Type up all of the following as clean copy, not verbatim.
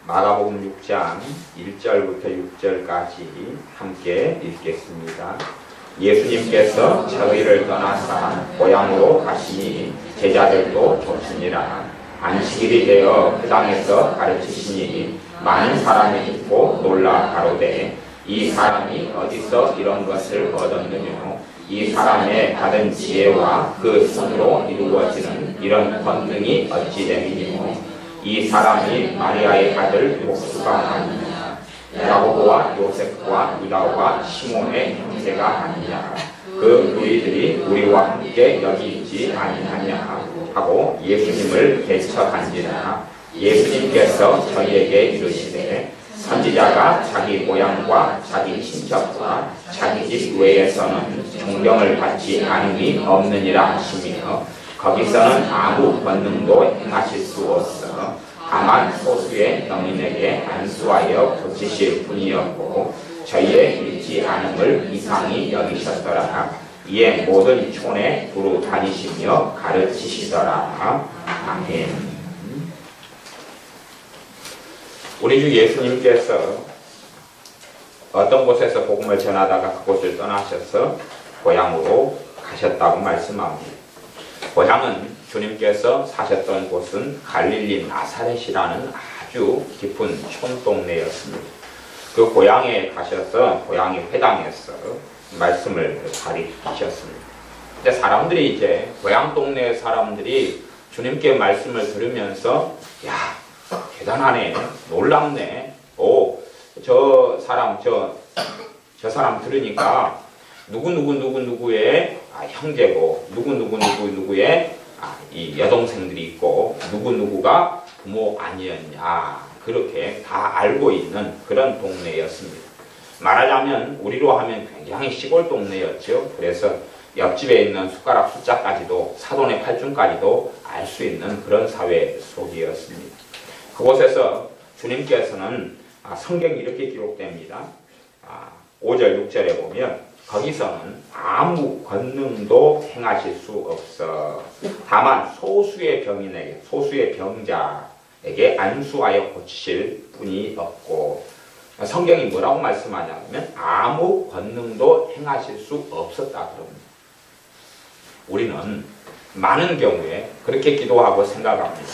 마가복음 6장 1절부터 6절까지 함께 읽겠습니다. 예수님께서 저희를 떠나사 고향으로 가시니 제자들도 좁으니라. 안식일이 되어 그 땅에서 가르치시니 많은 사람이 듣고 놀라 가로되 이 사람이 어디서 이런 것을 얻었느냐. 이 사람의 받은 지혜와 그 손으로 이루어지는 이런 권능이 어찌 됨이뇨. 이 사람이 마리아의 아들 목수가 아니냐. 야고보와 요셉과 유다와 시몬의 형제가 아니냐. 그 무리들이 우리와 함께 여기 있지 아니하냐 하고 예수님을 대처한지라. 예수님께서 저희에게 이르시되 선지자가 자기 고향과 자기 친척과 자기 집 외에서는 존경을 받지 않음이 없느니라 하시며 거기서는 아무 권능도 행하실 수 없어 다만 소수의 영인에게 안수하여 고치실 뿐이었고 저희의 믿지 않음을 이상히 여기셨더라. 이에 모든 촌에 두루 다니시며 가르치시더라. 아멘. 우리 주 예수님께서 어떤 곳에서 복음을 전하다가 그곳을 떠나셔서 고향으로 가셨다고 말씀합니다. 고향은 주님께서 사셨던 곳은 갈릴리 나사렛이라는 아주 깊은 촌동네였습니다. 그 고향에 가셔서 고향의 회당에서 말씀을 가르치셨습니다. 근데 사람들이 이제 고향 동네 사람들이 주님께 말씀을 들으면서 야 대단하네, 놀랍네. 저 사람 들으니까 누구의 형제고 누구의 이 여동생들이 있고 누구가 부모 아니었냐 그렇게 다 알고 있는 그런 동네였습니다. 말하자면 우리로 하면 굉장히 시골 동네였죠. 그래서 옆집에 있는 숟가락 숫자까지도 사돈의 팔순까지도 알 수 있는 그런 사회 속이었습니다. 그곳에서 주님께서는 성경이 이렇게 기록됩니다. 5절 6절에 보면 거기서는 아무 권능도 행하실 수 없어 다만 소수의 병자에게 안수하여 고치실 뿐이 없고 성경이 뭐라고 말씀하냐면 아무 권능도 행하실 수 없었다 그럽니다. 우리는 많은 경우에 그렇게 기도하고 생각합니다.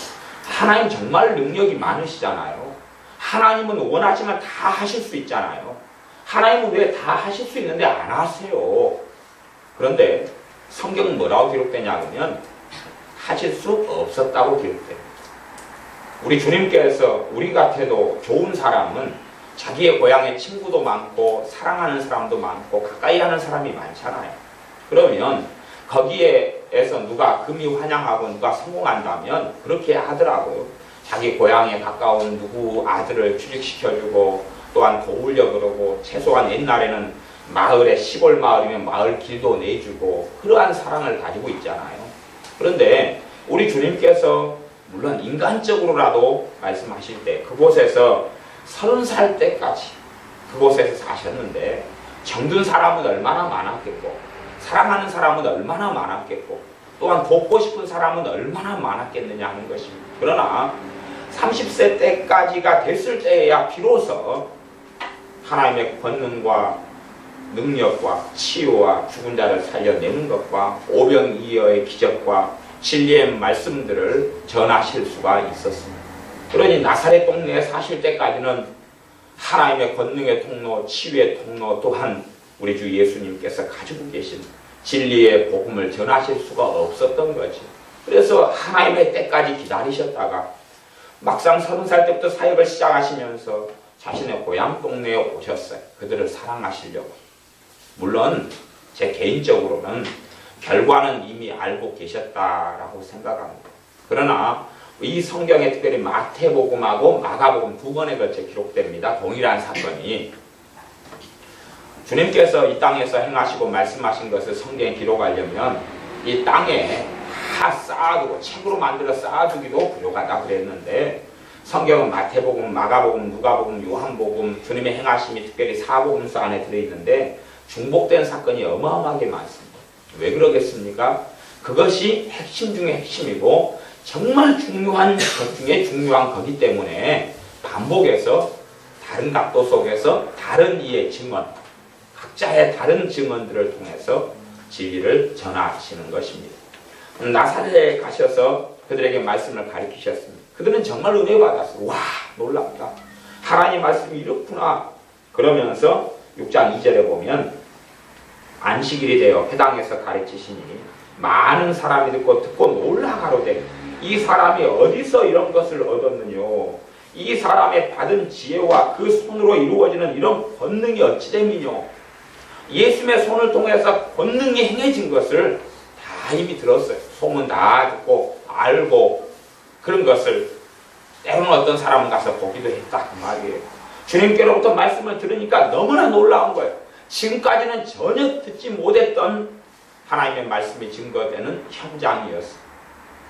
하나님 정말 능력이 많으시잖아요. 하나님은 원하시면 다 하실 수 있잖아요. 하나님은 왜 다 하실 수 있는데 안 하세요? 그런데 성경은 뭐라고 기록되냐면 하실 수 없었다고 기록됩니다. 우리 주님께서 우리 같아도 좋은 사람은 자기의 고향에 친구도 많고 사랑하는 사람도 많고 가까이 하는 사람이 많잖아요. 그러면 거기에서 누가 금이 환영하고 누가 성공한다면 그렇게 하더라고요. 자기 고향에 가까운 누구 아들을 취직시켜주고 또한 도우려 그러고 최소한 옛날에는 마을에 시골 마을이면 마을 길도 내주고 그러한 사랑을 가지고 있잖아요. 그런데 우리 주님께서 물론 인간적으로라도 말씀하실 때 그곳에서 30살 때까지 그곳에서 사셨는데 정든 사람은 얼마나 많았겠고 사랑하는 사람은 얼마나 많았겠고 또한 돕고 싶은 사람은 얼마나 많았겠느냐 하는 것입니다. 그러나 30세 때까지가 됐을 때에야 비로소 하나님의 권능과 능력과 치유와 죽은 자를 살려내는 것과 오병이어의 기적과 진리의 말씀들을 전하실 수가 있었습니다. 그러니 나사렛 동네에 사실 때까지는 하나님의 권능의 통로, 치유의 통로 또한 우리 주 예수님께서 가지고 계신 진리의 복음을 전하실 수가 없었던 거죠. 그래서 하나님의 때까지 기다리셨다가 막상 30살 때부터 사역을 시작하시면서 자신의 고향 동네에 오셨어요. 그들을 사랑하시려고. 물론 제 개인적으로는 결과는 이미 알고 계셨다라고 생각합니다. 그러나 이 성경에 특별히 마태복음하고 마가복음 두 번에 걸쳐 기록됩니다. 동일한 사건이 주님께서 이 땅에서 행하시고 말씀하신 것을 성경에 기록하려면 이 땅에 다 쌓아두고 책으로 만들어 쌓아두기도 부족하다 그랬는데 성경은 마태복음, 마가복음, 누가복음, 요한복음 주님의 행하심이 특별히 사복음서 안에 들어있는데 중복된 사건이 어마어마하게 많습니다. 왜 그러겠습니까? 그것이 핵심 중에 핵심이고 정말 중요한 것 중에 중요한 거기 때문에 반복해서 다른 각도 속에서 다른 이의 증언, 각자의 다른 증언들을 통해서 진리를 전하시는 것입니다. 나사렛에 가셔서 그들에게 말씀을 가르치셨습니다. 그들은 정말 은혜 받았어요. 와, 놀랍다. 하나님 말씀이 이렇구나. 그러면서 6장 2절에 보면 안식일이 되어 회당에서 가르치시니 많은 사람이 듣고 놀라 가로되 이 사람이 어디서 이런 것을 얻었느뇨? 이 사람의 받은 지혜와 그 손으로 이루어지는 이런 권능이 어찌 됨이뇨? 예수님의 손을 통해서 권능이 행해진 것을 다 이미 들었어요. 소문 다 듣고 알고 그런 것을 때로는 어떤 사람은 가서 보기도 했다 그 말이에요. 주님께로부터 말씀을 들으니까 너무나 놀라운 거예요. 지금까지는 전혀 듣지 못했던 하나님의 말씀이 증거되는 현장이었어요.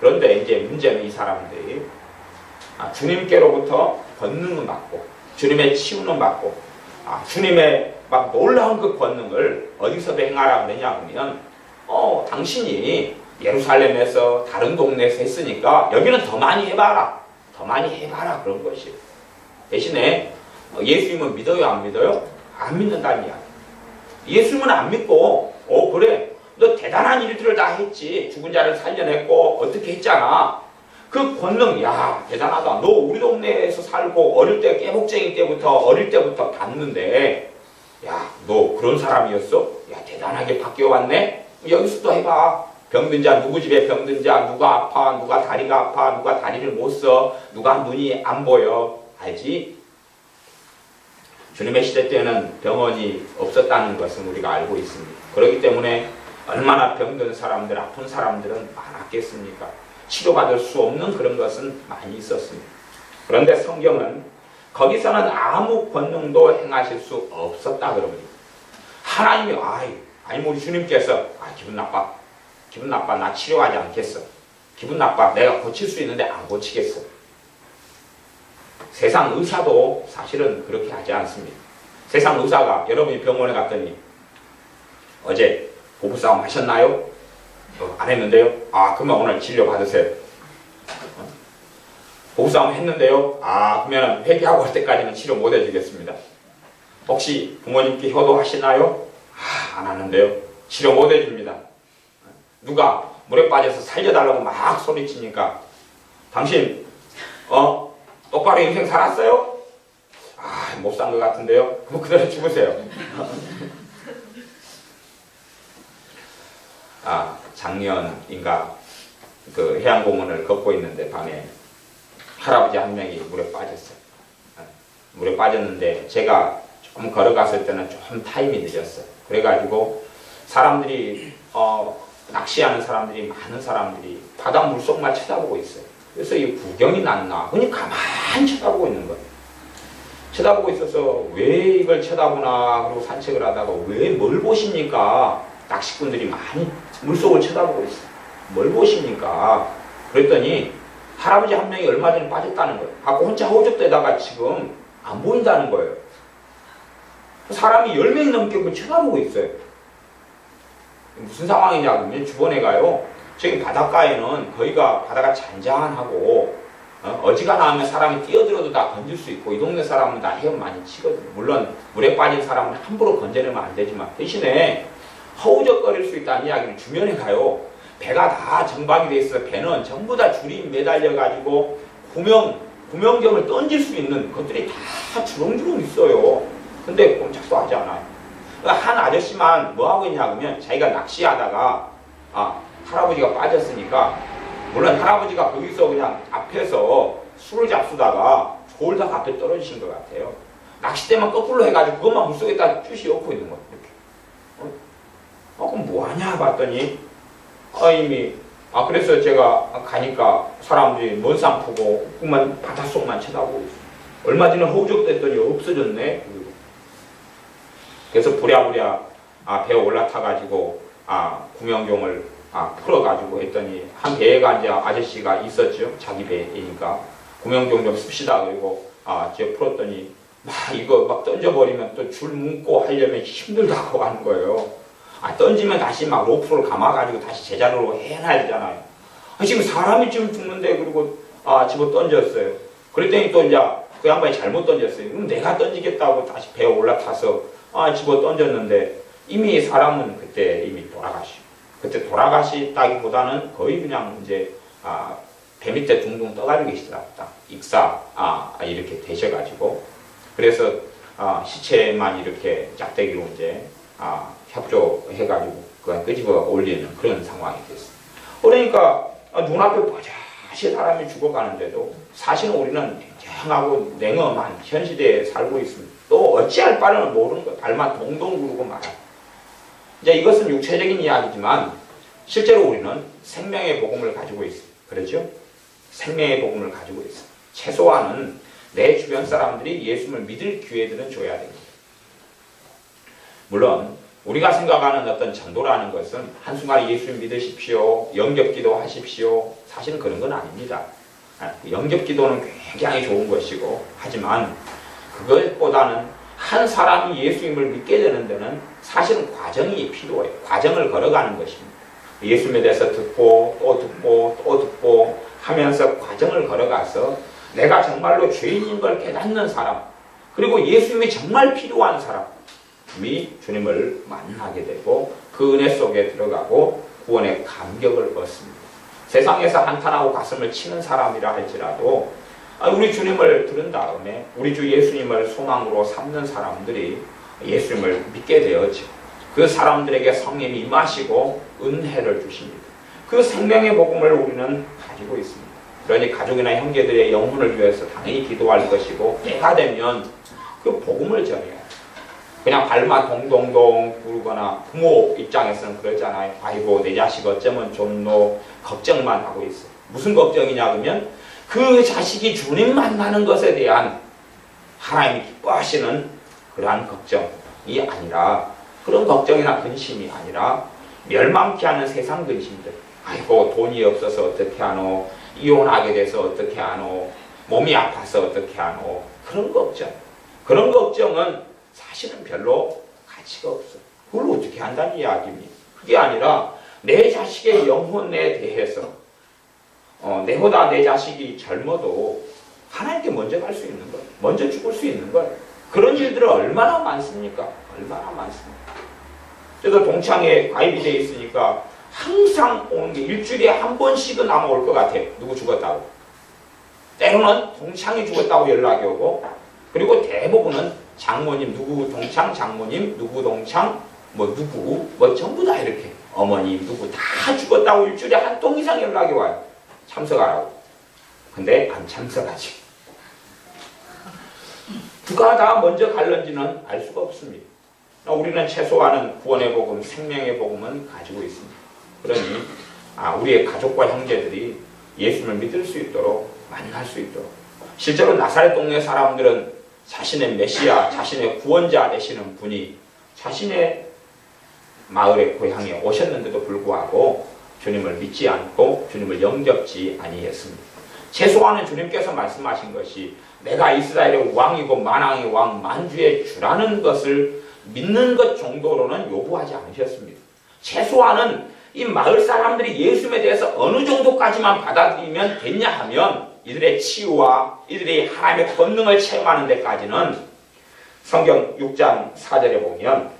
그런데 이제 문제는 이 사람들이 주님께로부터 권능을 받고 주님의 치유는 받고 주님의 막 놀라운 그 권능을 어디서 행하라 그러냐면 당신이 예루살렘에서 다른 동네에서 했으니까 여기는 더 많이 해봐라. 더 많이 해봐라 그런 것이에요. 대신에 예수님은 믿어요 안 믿어요? 안 믿는다는 이야기. 예수님은 안 믿고 그래 너 대단한 일들을 다 했지. 죽은 자를 살려냈고 어떻게 했잖아. 그 권능 야 대단하다. 너 우리 동네에서 살고 어릴 때 깨복쟁이 때부터 어릴 때부터 봤는데 야 너 그런 사람이었어? 야 대단하게 바뀌어왔네. 여기서 또 해봐. 병든 자 누구 집에 병든 자 누가 아파 누가 다리가 아파 누가 다리를 못 써 누가 눈이 안 보여 알지? 주님의 시대 때는 병원이 없었다는 것은 우리가 알고 있습니다. 그렇기 때문에 얼마나 병든 사람들 아픈 사람들은 많았겠습니까? 치료받을 수 없는 그런 것은 많이 있었습니다. 그런데 성경은 거기서는 아무 권능도 행하실 수 없었다 그럽니다. 하나님이 아니 우리 주님께서 기분 나빠 나 치료하지 않겠어. 기분 나빠 내가 고칠 수 있는데 안 고치겠어. 세상 의사도 사실은 그렇게 하지 않습니다. 세상 의사가 여러분이 병원에 갔더니 어제 부부싸움 하셨나요? 안 했는데요? 그러면 오늘 치료 받으세요. 부부싸움 했는데요? 그러면 회개하고 할 때까지는 치료 못 해주겠습니다. 혹시 부모님께 효도하시나요? 안 하는데요? 치료 못 해줍니다. 누가 물에 빠져서 살려달라고 막 소리치니까 당신 똑바로 인생 살았어요? 못 산 것 같은데요? 그럼 그대로 죽으세요. 작년인가 그 해양공원을 걷고 있는데 밤에 할아버지 한 명이 물에 빠졌어요. 물에 빠졌는데 제가 좀 걸어갔을 때는 좀 타임이 늦었어요. 그래가지고 사람들이 낚시하는 사람들이 많은 사람들이 바다 물속만 쳐다보고 있어요. 그래서 이 구경이 났나? 그냥 가만히 쳐다보고 있는 거예요. 쳐다보고 있어서 왜 이걸 쳐다보나 그러고 산책을 하다가 왜 뭘 보십니까? 낚시꾼들이 많이 물속을 쳐다보고 있어요. 뭘 보십니까? 그랬더니 할아버지 한 명이 얼마 전에 빠졌다는 거예요. 혼자 허우적대다가 지금 안 보인다는 거예요. 사람이 10명이 넘게 그걸 쳐다보고 있어요. 무슨 상황이냐 그러면 주변에 가요. 저기 바닷가에는 거기가 바다가 잔잔하고 어지간하면 사람이 뛰어들어도 다 건질 수 있고 이 동네 사람은 다 헤엄 많이 치거든요. 물론 물에 빠진 사람은 함부로 건져내면 안 되지만 대신에 허우적거릴 수 있다는 이야기는 주변에 가요. 배가 다 정박이 돼 있어서 배는 전부 다 줄이 매달려 가지고 구명경을 던질 수 있는 것들이 다 주렁주렁 있어요. 근데 꼼짝도 하지 않아요. 한 아저씨만 뭐 하고 있냐 그러면 자기가 낚시하다가 할아버지가 빠졌으니까 물론 할아버지가 거기서 그냥 앞에서 술을 잡수다가 졸다가 앞에 떨어지신 것 같아요. 낚싯대만 거꾸로 해가지고 그것만 물속에다 쭈시 엎고 있는 거예요. 이렇게. 그럼 뭐하냐 봤더니 이미 그래서 제가 가니까 사람들이 먼 산 푸고 그만 바닷속만 쳐다보고 있어요. 얼마 전에 허우적댔더니 없어졌네. 그래서 부랴부랴 배에 올라타가지고 구명경을 풀어가지고 했더니 한 배에 이제 아저씨가 있었죠. 자기 배이니까 구명경 좀 씁시다. 그리고 제가 풀었더니 이거 막 던져버리면 또 줄 묶고 하려면 힘들다고 하는 거예요. 던지면 다시 막 로프를 감아가지고 다시 제자리로 해놔야 되잖아요. 지금 사람이 지금 죽는데 그리고 집어 던졌어요. 그랬더니 또 이제 그 양반이 잘못 던졌어요. 그럼 내가 던지겠다고 다시 배에 올라타서 집어 던졌는데 이미 사람은 그때 이미 돌아가시고, 그때 돌아가시다기보다는 거의 그냥 이제 배 밑에 둥둥 떠다니고 계시더랍니다. 익사 이렇게 되셔가지고, 그래서 시체만 이렇게 짝대기로 이제 협조해가지고 그걸 끄집어 올리는 그런 상황이 됐어요. 그러니까 눈앞에 뽀얗게 사람이 죽어가는데도 사실은 우리는 냉정하고 냉엄한 현 시대에 살고 있습니다. 또 어찌할 바를 모르는 것, 발만 동동 구르고 말아요. 이제 이것은 육체적인 이야기지만 실제로 우리는 생명의 복음을 가지고 있습니다. 그렇죠? 생명의 복음을 가지고 있습니다. 최소한은 내 주변 사람들이 예수님을 믿을 기회들은 줘야 됩니다. 물론 우리가 생각하는 어떤 전도라는 것은 한순간에 예수님 믿으십시오, 영접기도 하십시오, 사실은 그런 건 아닙니다. 영접기도는 굉장히 좋은 것이고, 하지만 그것보다는 한 사람이 예수님을 믿게 되는 데는 사실은 과정이 필요해요. 과정을 걸어가는 것입니다. 예수님에 대해서 듣고 또 듣고 또 듣고 하면서 과정을 걸어가서 내가 정말로 죄인인 걸 깨닫는 사람, 그리고 예수님이 정말 필요한 사람이 주님을 만나게 되고 그 은혜 속에 들어가고 구원의 감격을 얻습니다. 세상에서 한탄하고 가슴을 치는 사람이라 할지라도 우리 주님을 들은 다음에 우리 주 예수님을 소망으로 삼는 사람들이 예수님을 믿게 되었죠. 그 사람들에게 성령이 임하시고 은혜를 주십니다. 그 생명의 복음을 우리는 가지고 있습니다. 그러니 가족이나 형제들의 영혼을 위해서 당연히 기도할 것이고, 때가 되면 그 복음을 전해요. 그냥 발만 동동동 구르거나, 부모 입장에서는 그러잖아요. 아이고 내 자식 어쩌면 좋노, 걱정만 하고 있어요. 무슨 걱정이냐 그러면 그 자식이 주님 만나는 것에 대한 하나님이 기뻐하시는 그러한 걱정이 아니라, 그런 걱정이나 근심이 아니라 멸망케 하는 세상 근심들. 아이고 돈이 없어서 어떻게 하노, 이혼하게 돼서 어떻게 하노, 몸이 아파서 어떻게 하노, 그런 걱정. 그런 걱정은 사실은 별로 가치가 없어요. 그걸 어떻게 한다는 이야기입니다. 그게 아니라 내 자식의 영혼에 대해서 내보다 내 자식이 젊어도 하나님께 먼저 갈 수 있는 것, 먼저 죽을 수 있는 것, 그런 일들은 얼마나 많습니까? 얼마나 많습니까? 저도 동창에 가입이 돼 있으니까 항상 오는 게 일주일에 한 번씩은 아마 올 것 같아요. 누구 죽었다고. 때로는 동창이 죽었다고 연락이 오고, 그리고 대부분은 장모님, 누구 동창, 장모님, 누구 동창, 누구, 전부 다 이렇게 어머님, 누구 다 죽었다고 일주일에 한 통 이상 연락이 와요. 참석하라고. 근데 안 참석하지. 누가 다 먼저 갈는지는 알 수가 없습니다. 우리는 최소한은 구원의 복음, 생명의 복음은 가지고 있습니다. 그러니 우리의 가족과 형제들이 예수님을 믿을 수 있도록, 만날 수 있도록. 실제로 나사렛 동네 사람들은 자신의 메시아, 자신의 구원자 되시는 분이 자신의 마을의 고향에 오셨는데도 불구하고 주님을 믿지 않고 주님을 영접지 아니했습니다. 최소한은 주님께서 말씀하신 것이 내가 이스라엘의 왕이고 만왕의 왕, 만주의 주라는 것을 믿는 것 정도로는 요구하지 않으셨습니다. 최소한은 이 마을 사람들이 예수님에 대해서 어느 정도까지만 받아들이면 됐냐 하면 이들의 치유와 이들이 하나님의 권능을 체험하는 데까지는 성경 6장 4절에 보면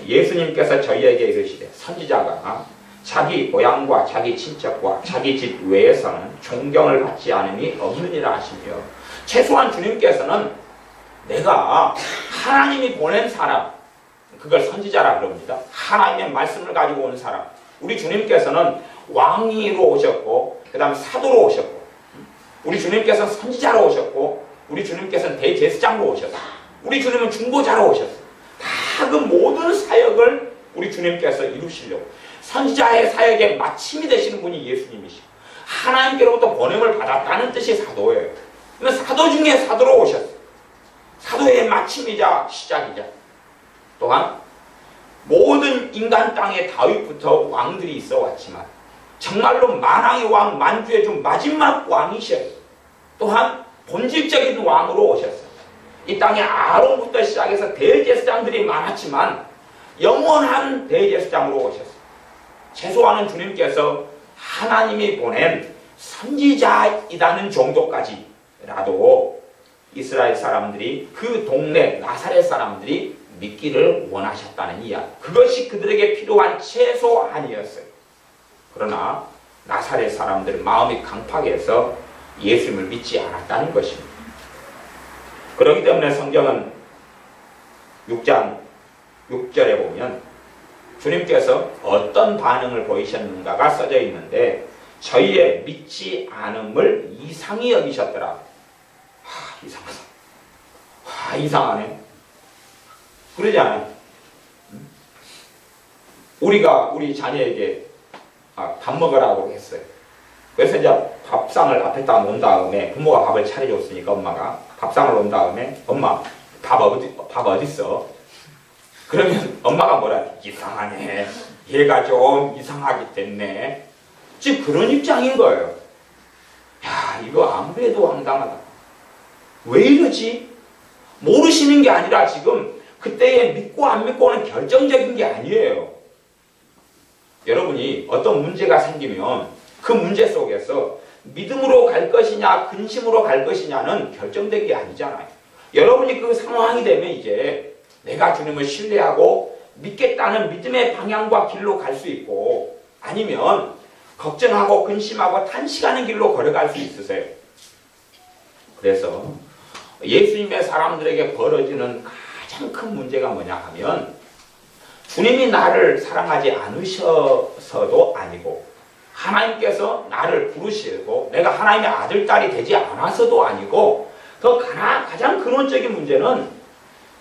예수님께서 저희에게 이르시되 선지자가 자기 고향과 자기 친척과 자기 집 외에서는 존경을 받지 않음이 없느니라 하시며, 최소한 주님께서는 내가 하나님이 보낸 사람, 그걸 선지자라 그럽니다. 하나님의 말씀을 가지고 온 사람. 우리 주님께서는 왕으로 오셨고, 그 다음에 사도로 오셨고, 우리 주님께서는 선지자로 오셨고, 우리 주님께서는 대제사장으로 오셨어요. 우리 주님은 중보자로 오셨어요. 다 그 모든 사역을 우리 주님께서 이루시려고, 선지자의 사역의 마침이 되시는 분이 예수님이시고, 하나님께로부터 보냄을 받았다는 뜻이 사도예요. 사도 중에 사도로 오셨어요. 사도의 마침이자 시작이자, 또한 모든 인간 땅의 다윗부터 왕들이 있어 왔지만 정말로 만왕의 왕, 만주의 주 마지막 왕이셔요. 또한 본질적인 왕으로 오셨어요. 이 땅에 아론부터 시작해서 대제사장들이 많았지만 영원한 대제사장으로 오셨어요. 최소한은 주님께서 하나님이 보낸 선지자이라는 정도까지라도 이스라엘 사람들이 그 동네 나사렛 사람들이 믿기를 원하셨다는 이야기. 그것이 그들에게 필요한 최소한이었어요. 그러나 나사렛 사람들 마음이 강팍해서 예수님을 믿지 않았다는 것입니다. 그렇기 때문에 성경은 6장 6절에 보면 주님께서 어떤 반응을 보이셨는가가 써져 있는데 저희의 믿지 않음을 이상히 여기셨더라. 이상하다. 이상하네. 그러지 않아요? 우리가 우리 자녀에게 밥 먹으라고 했어요. 그래서 이제 밥상을 앞에다 놓은 다음에 부모가 밥을 차려줬으니까 엄마가 밥상을 놓은 다음에 엄마 밥 어디 있어? 그러면 엄마가 뭐라 이상하네. 얘가 좀 이상하게 됐네. 지금 그런 입장인 거예요. 야, 이거 아무래도 황당하다. 왜 이러지? 모르시는 게 아니라 지금 그때의 믿고 안 믿고는 결정적인 게 아니에요. 여러분이 어떤 문제가 생기면 그 문제 속에서 믿음으로 갈 것이냐 근심으로 갈 것이냐는 결정된 게 아니잖아요. 여러분이 그 상황이 되면 이제 내가 주님을 신뢰하고 믿겠다는 믿음의 방향과 길로 갈 수 있고 아니면 걱정하고 근심하고 탄식하는 길로 걸어갈 수 있으세요. 그래서 예수님의 사람들에게 벌어지는 가장 큰 문제가 뭐냐 하면 주님이 나를 사랑하지 않으셔서도 아니고 하나님께서 나를 부르시고 내가 하나님의 아들, 딸이 되지 않아서도 아니고 더 가장 근원적인 문제는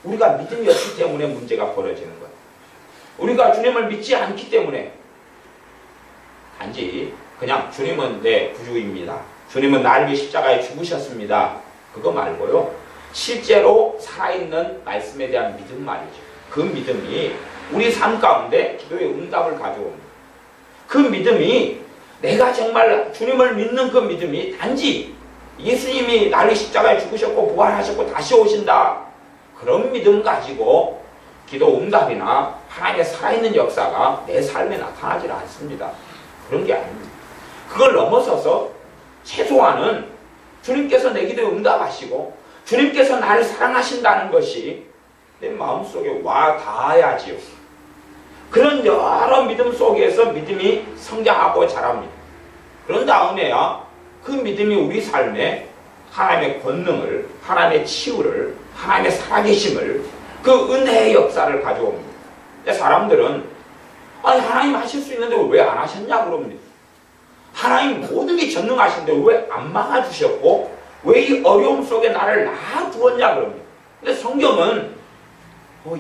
우리가 믿음이 없기 때문에 문제가 벌어지는 거예요. 우리가 주님을 믿지 않기 때문에 단지 그냥 주님은 내 구주입니다. 주님은 나를 위해 십자가에 죽으셨습니다. 그거 말고요. 실제로 살아있는 말씀에 대한 믿음 말이죠. 그 믿음이 우리 삶 가운데 기도의 응답을 가져옵니다. 그 믿음이 내가 정말 주님을 믿는 그 믿음이 단지 예수님이 나를 십자가에 죽으셨고 부활하셨고 다시 오신다. 그런 믿음 가지고 기도 응답이나 하나님의 살아있는 역사가 내 삶에 나타나지 않습니다. 그런 게 아닙니다. 그걸 넘어서서 최소한은 주님께서 내 기도에 응답하시고 주님께서 나를 사랑하신다는 것이 내 마음속에 와 닿아야지요. 그런 여러 믿음 속에서 믿음이 성장하고 자랍니다. 그런 다음에야 그 믿음이 우리 삶에 하나님의 권능을, 하나님의 치유를, 하나님의 살아계심을, 그 은혜의 역사를 가져옵니다. 근데 사람들은 하나님 하실 수 있는데 왜 안 하셨냐 그럽니다. 하나님 모든 게 전능하신데 왜 안 막아주셨고 왜 이 어려움 속에 나를 놔두었냐 그럽니다. 근데 성경은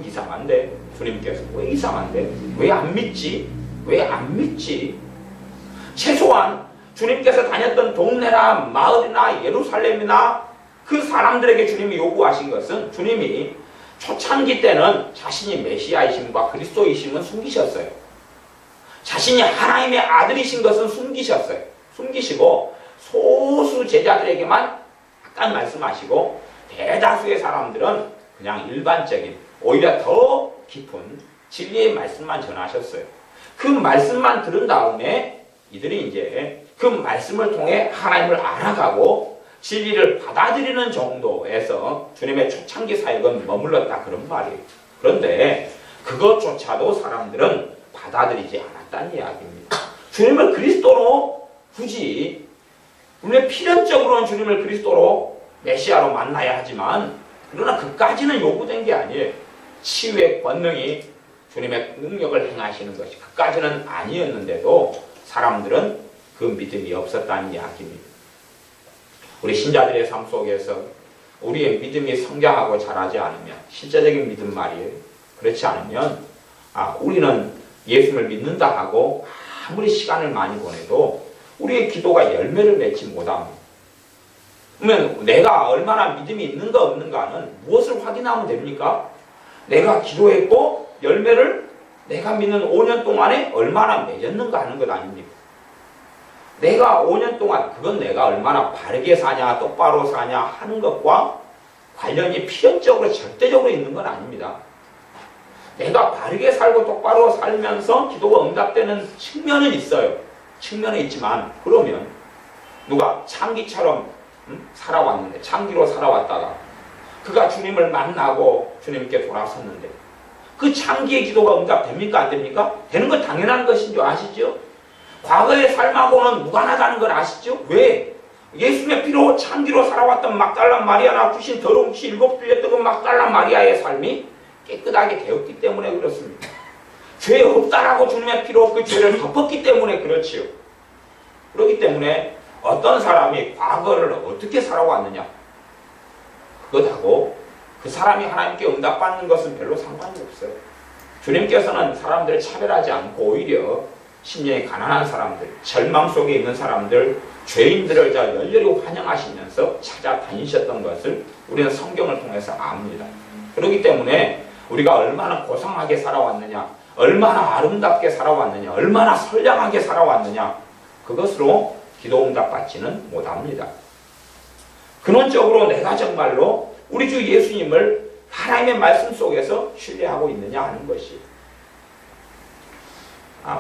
이상한데 주님께서 왜 이상한데 왜 안 믿지? 왜 안 믿지? 최소한 주님께서 다녔던 동네나 마을이나 예루살렘이나 그 사람들에게 주님이 요구하신 것은 주님이 초창기 때는 자신이 메시아이심과 그리스도이심은 숨기셨어요. 자신이 하나님의 아들이신 것은 숨기셨어요. 숨기시고 소수 제자들에게만 약간 말씀하시고 대다수의 사람들은 그냥 일반적인 오히려 더 깊은 진리의 말씀만 전하셨어요. 그 말씀만 들은 다음에 이들이 이제 그 말씀을 통해 하나님을 알아가고 진리를 받아들이는 정도에서 주님의 초창기 사역은 머물렀다 그런 말이에요. 그런데 그것조차도 사람들은 받아들이지 않았다는 이야기입니다. 주님을 그리스도로 굳이 우리의 필연적으로는 주님을 그리스도로 메시아로 만나야 하지만 그러나 그까지는 요구된 게 아니에요. 치유의 권능이 주님의 능력을 행하시는 것이 그까지는 아니었는데도 사람들은 그 믿음이 없었다는 이야기입니다. 우리 신자들의 삶 속에서 우리의 믿음이 성장하고 자라지 않으면 실제적인 믿음 말이에요. 그렇지 않으면 우리는 예수님을 믿는다 하고 아무리 시간을 많이 보내도 우리의 기도가 열매를 맺지 못합니다. 그러면 내가 얼마나 믿음이 있는가 없는가는 무엇을 확인하면 됩니까? 내가 기도했고 열매를 내가 믿는 5년 동안에 얼마나 맺었는가 하는 것 아닙니까? 내가 5년 동안 그건 내가 얼마나 바르게 사냐 똑바로 사냐 하는 것과 관련이 필연적으로 절대적으로 있는 건 아닙니다. 내가 바르게 살고 똑바로 살면서 기도가 응답되는 측면은 있어요. 측면은 있지만 그러면 누가 창기처럼 살아왔는데, 창기로 살아왔다가 그가 주님을 만나고 주님께 돌아섰는데 그 창기의 기도가 응답됩니까? 안 됩니까? 되는 건 당연한 것인 줄 아시죠? 과거의 삶하고는 무관하다는 걸 아시죠? 왜? 예수님의 피로 창기로 살아왔던 막달라 마리아나 귀신 더러운 귀신 7들렸던 그 막달라 마리아의 삶이 깨끗하게 되었기 때문에 그렇습니다. 죄 없다라고 주님의 피로 그 죄를 덮었기 때문에 그렇지요. 그렇기 때문에 어떤 사람이 과거를 어떻게 살아왔느냐, 그것하고 그 사람이 하나님께 응답받는 것은 별로 상관이 없어요. 주님께서는 사람들을 차별하지 않고 오히려 심령이 가난한 사람들, 절망 속에 있는 사람들, 죄인들을 열렬히 환영하시면서 찾아다니셨던 것을 우리는 성경을 통해서 압니다. 그렇기 때문에 우리가 얼마나 고상하게 살아왔느냐, 얼마나 아름답게 살아왔느냐, 얼마나 선량하게 살아왔느냐, 그것으로 기도 응답받지는 못합니다. 근원적으로 내가 정말로 우리 주 예수님을 하나님의 말씀 속에서 신뢰하고 있느냐 하는 것이,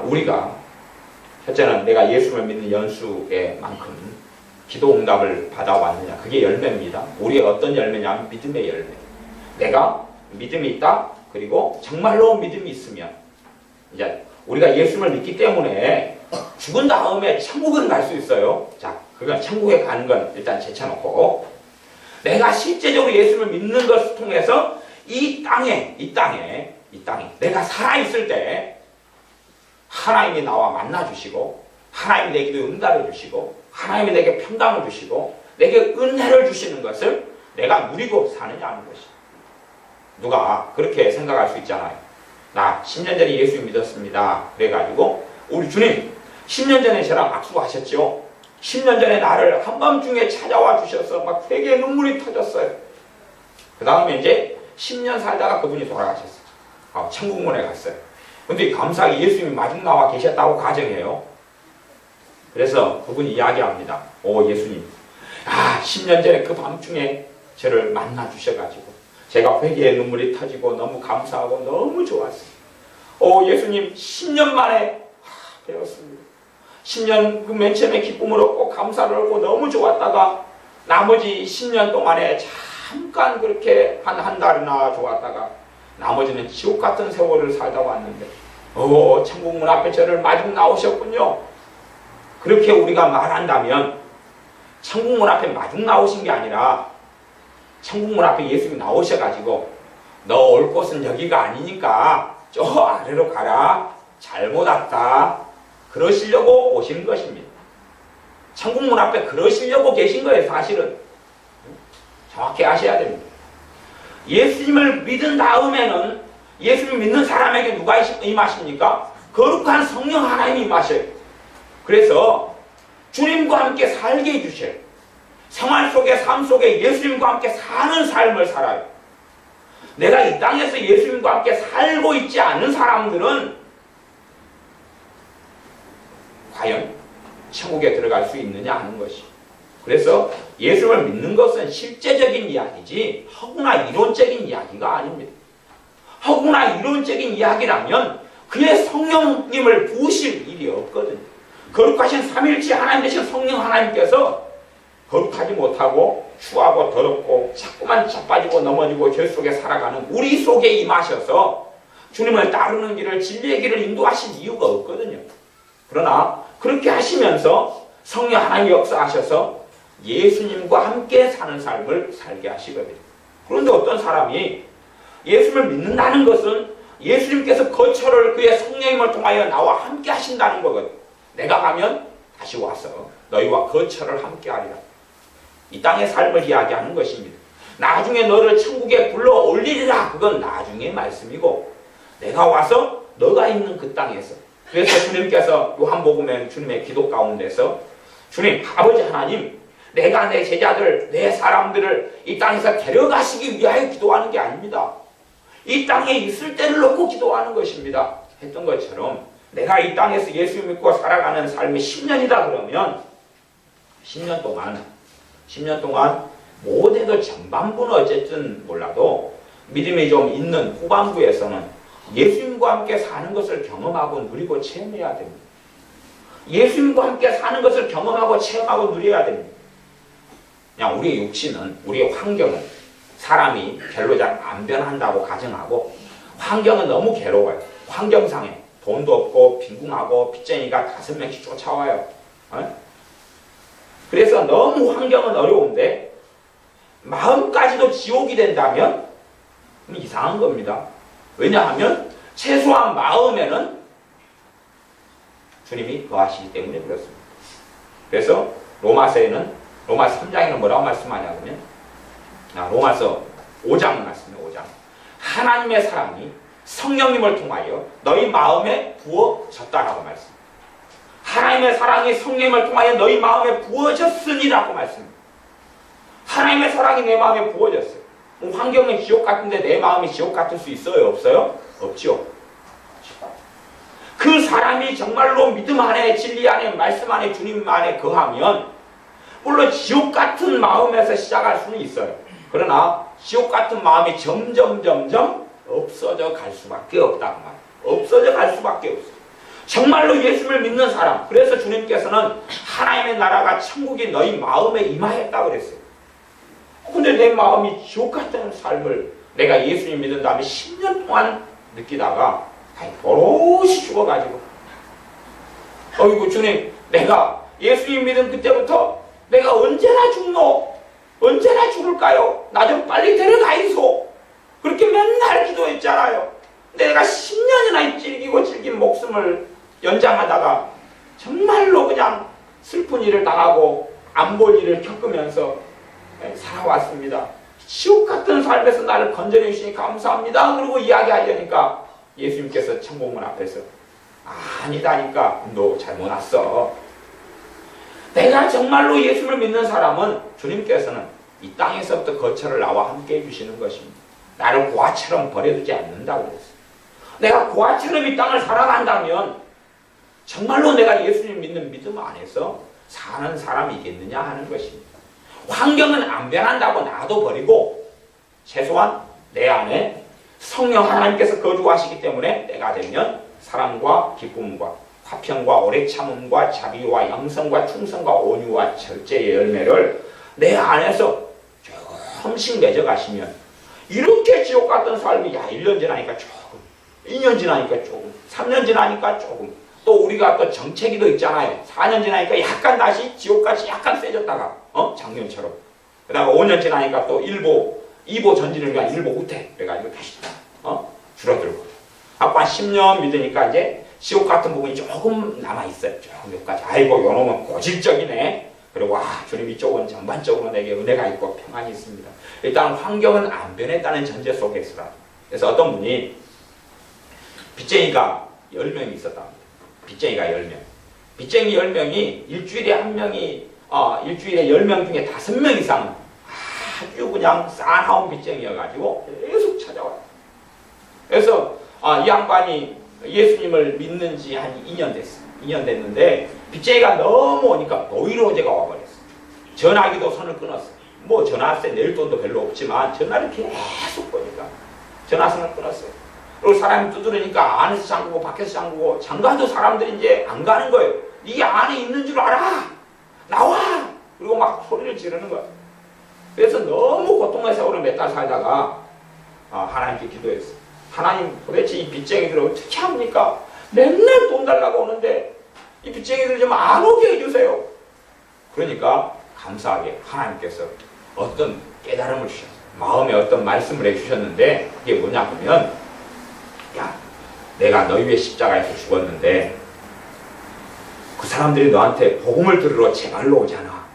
우리가 첫째는 내가 예수를 믿는 연수의 만큼 기도 응답을 받아왔느냐, 그게 열매입니다. 우리의 어떤 열매냐면 믿음의 열매. 내가 믿음이 있다, 그리고 정말로 믿음이 있으면 이제 우리가 예수를 믿기 때문에 죽은 다음에 천국은 갈 수 있어요. 자, 그건 천국에 가는 건 일단 제쳐놓고, 내가 실제적으로 예수를 믿는 것을 통해서 이 땅에 내가 살아있을 때 하나님이 나와 만나주시고, 하나님이 내 기도에 응답해 주시고, 하나님이 내게 평강을 주시고, 내게 은혜를 주시는 것을 내가 누리고 사느냐는 것이. 누가 그렇게 생각할 수 있잖아요. 나 10년 전에 예수 믿었습니다. 그래가지고 우리 주님 10년 전에 저랑 악수하셨죠. 10년 전에 나를 한밤중에 찾아와 주셔서 막 회개의 눈물이 터졌어요. 그 다음에 이제 10년 살다가 그분이 돌아가셨어요. 천국문에 갔어요. 근데 감사하게 예수님이 마중 나와 계셨다고 가정해요. 그래서 그분이 이야기합니다. 오 예수님, 10년 전에 그 밤중에 저를 만나 주셔가지고 제가 회개의 눈물이 터지고 너무 감사하고 너무 좋았어요. 오 예수님, 10년 만에 배웠습니다. 10년 그 맨 처음에 기쁨을 얻고 감사를 얻고 너무 좋았다가 나머지 10년 동안에 잠깐 그렇게 한 달이나 좋았다가 나머지는 지옥 같은 세월을 살다 왔는데 천국문 앞에 저를 마중 나오셨군요. 그렇게 우리가 말한다면 천국문 앞에 마중 나오신 게 아니라 천국문 앞에 예수님이 나오셔가지고 너 올 곳은 여기가 아니니까 저 아래로 가라, 잘못 왔다, 그러시려고 오신 것입니다. 천국문 앞에 그러시려고 계신 거예요. 사실은 정확히 아셔야 됩니다. 예수님을 믿은 다음에는 예수님 믿는 사람에게 누가 임하십니까? 거룩한 성령 하나님이 임하셔요. 그래서 주님과 함께 살게 해주셔요. 생활 속에, 삶 속에 예수님과 함께 사는 삶을 살아요. 내가 이 땅에서 예수님과 함께 살고 있지 않은 사람들은 과연 천국에 들어갈 수 있느냐 하는 것이. 그래서 예수를 믿는 것은 실제적인 이야기지 허구나 이론적인 이야기가 아닙니다. 허구나 이론적인 이야기라면 그의 성령님을 부으실 일이 없거든요. 거룩하신 삼일째 하나님 되신 성령 하나님께서 거룩하지 못하고 추하고 더럽고 자꾸만 자빠지고 넘어지고 죄 속에 살아가는 우리 속에 임하셔서 주님을 따르는 길을, 진리의 길을 인도하신 이유가 없거든요. 그러나 그렇게 하시면서 성령 하나님이 역사하셔서 예수님과 함께 사는 삶을 살게 하시거든요. 그런데 어떤 사람이 예수를 믿는다는 것은 예수님께서 거처를 그의 성령님을 통하여 나와 함께 하신다는 거거든요. 내가 가면 다시 와서 너희와 거처를 함께 하리라. 이 땅의 삶을 이야기하는 것입니다. 나중에 너를 천국에 불러 올리리라. 그건 나중의 말씀이고 내가 와서 너가 있는 그 땅에서, 그래서 주님께서 요한복음에 주님의 기도 가운데서 주님, 아버지 하나님, 내가 내 제자들, 내 사람들을 이 땅에서 데려가시기 위하여 기도하는 게 아닙니다. 이 땅에 있을 때를 놓고 기도하는 것입니다. 했던 것처럼 내가 이 땅에서 예수 믿고 살아가는 삶이 10년이다 그러면 10년 동안 못해도 전반부는 어쨌든 몰라도 믿음이 좀 있는 후반부에서는 예수님과 함께 사는 것을 경험하고 누리고 체험해야 됩니다. 예수님과 함께 사는 것을 경험하고 체험하고 누려야 됩니다. 그냥 우리의 육신은, 우리의 환경은 사람이 별로 잘 안 변한다고 가정하고 환경은 너무 괴로워요. 환경상에 돈도 없고 빈궁하고 빚쟁이가 5명씩 쫓아와요. 그래서 너무 환경은 어려운데 마음까지도 지옥이 된다면 이상한 겁니다. 왜냐하면 최소한 마음에는 주님이 거하시기 때문에 그렇습니다. 그래서 로마서에는, 로마서 3장에는 뭐라고 말씀하냐면, 로마서 5장 말씀이에요. 5장. 하나님의 사랑이 성령님을 통하여 너희 마음에 부어졌다라고 말씀합니다. 하나님의 사랑이 성령님을 통하여 너희 마음에 부어졌으니라고 말씀합니다. 하나님의 사랑이 내 마음에 부어졌어요. 환경은 지옥 같은데 내 마음이 지옥 같을 수 있어요? 없어요? 없죠. 그 사람이 정말로 믿음 안에, 진리 안에, 말씀 안에, 주님 안에 거하면 물론 지옥 같은 마음에서 시작할 수는 있어요. 그러나 지옥 같은 마음이 점점 없어져 갈 수밖에 없다고 말이에요. 없어져 갈 수밖에 없어요. 정말로 예수를 믿는 사람, 그래서 주님께서는 하나님의 나라가 천국이 너희 마음에 임하였다고 그랬어요. 근데 내 마음이 지옥 같은 삶을 내가 예수님 믿은 다음에 10년 동안 느끼다가 버릇이 죽어가지고, 어이구 주님, 내가 예수님 믿은 그때부터 내가 언제나 죽노? 언제나 죽을까요? 나 좀 빨리 데려가이소. 그렇게 맨날 기도했잖아요. 근데 내가 10년이나 질긴 목숨을 연장하다가 정말로 그냥 슬픈 일을 당하고 안 볼 일을 겪으면서 살아왔습니다. 지옥 같은 삶에서 나를 건져내 주시니 감사합니다. 그리고 이야기하려니까 예수님께서 천국문 앞에서 아니다니까 너 잘못 왔어. 내가 정말로 예수를 믿는 사람은 주님께서는 이 땅에서부터 거처를 나와 함께 해주시는 것입니다. 나를 고아처럼 버려두지 않는다고 그랬어요. 내가 고아처럼 이 땅을 살아간다면 정말로 내가 예수님 믿는 믿음 안에서 사는 사람이겠느냐 하는 것입니다. 환경은 안 변한다고 놔둬버리고 최소한 내 안에 성령 하나님께서 거주하시기 때문에 때가 되면 사랑과 기쁨과 화평과 오래 참음과 자비와 양성과 충성과 온유와 절제의 열매를 내 안에서 조금씩 맺어가시면 이렇게 지옥 같은 삶이 1년 지나니까 조금, 2년 지나니까 조금, 3년 지나니까 조금, 또 우리가 또 정체기도 있잖아요. 4년 지나니까 약간 다시 지옥같이 약간 세졌다가 작년처럼, 그다가 5년 지나니까 또 2보 전진을 위한 1보 후퇴 그래가지고 다시 줄어들고, 아빠 10년 믿으니까 이제 지옥 같은 부분이 조금 남아있어요. 조금 몇 가지. 아이고 요놈은 고질적이네. 그리고 주님 이쪽은 전반적으로 내게 은혜가 있고 평안이 있습니다. 일단 환경은 안 변했다는 전제 속에서라. 그래서 어떤 분이 빚쟁이가 10명이 있었답니다. 빚쟁이가 10명. 빚쟁이 10명이 일주일에 한 명이 일주일에 10명 중에 5명 이상은 아주 그냥 싸나운 빚쟁이여가지고 계속 찾아와요. 그래서 이 양반이 예수님을 믿는 지 한 2년 됐어요. 2년 됐는데 빚쟁이가 너무 오니까 노이로제가 와버렸어요. 전화기도 선을 끊었어요. 뭐 전화세 낼 돈도 별로 없지만 전화를 계속 보니까 전화선을 끊었어요. 그리고 사람이 두드리니까 안에서 잠그고 밖에서 잠그고 장가도 사람들이 이제 안 가는 거예요. 이 안에 있는 줄 알아! 나와! 그리고 막 소리를 지르는 거예요. 그래서 너무 고통의 세월을 몇 달 살다가 하나님께 기도했어요. 하나님, 도대체 이 빚쟁이들을 어떻게 합니까? 맨날 돈 달라고 오는데 이 빚쟁이들 좀 안 오게 해주세요. 그러니까 감사하게 하나님께서 어떤 깨달음을 주셨어요. 마음에 어떤 말씀을 해주셨는데 이게 뭐냐면, 야, 내가 너희 위해 십자가에서 죽었는데 그 사람들이 너한테 복음을 들으러 제발로 오잖아.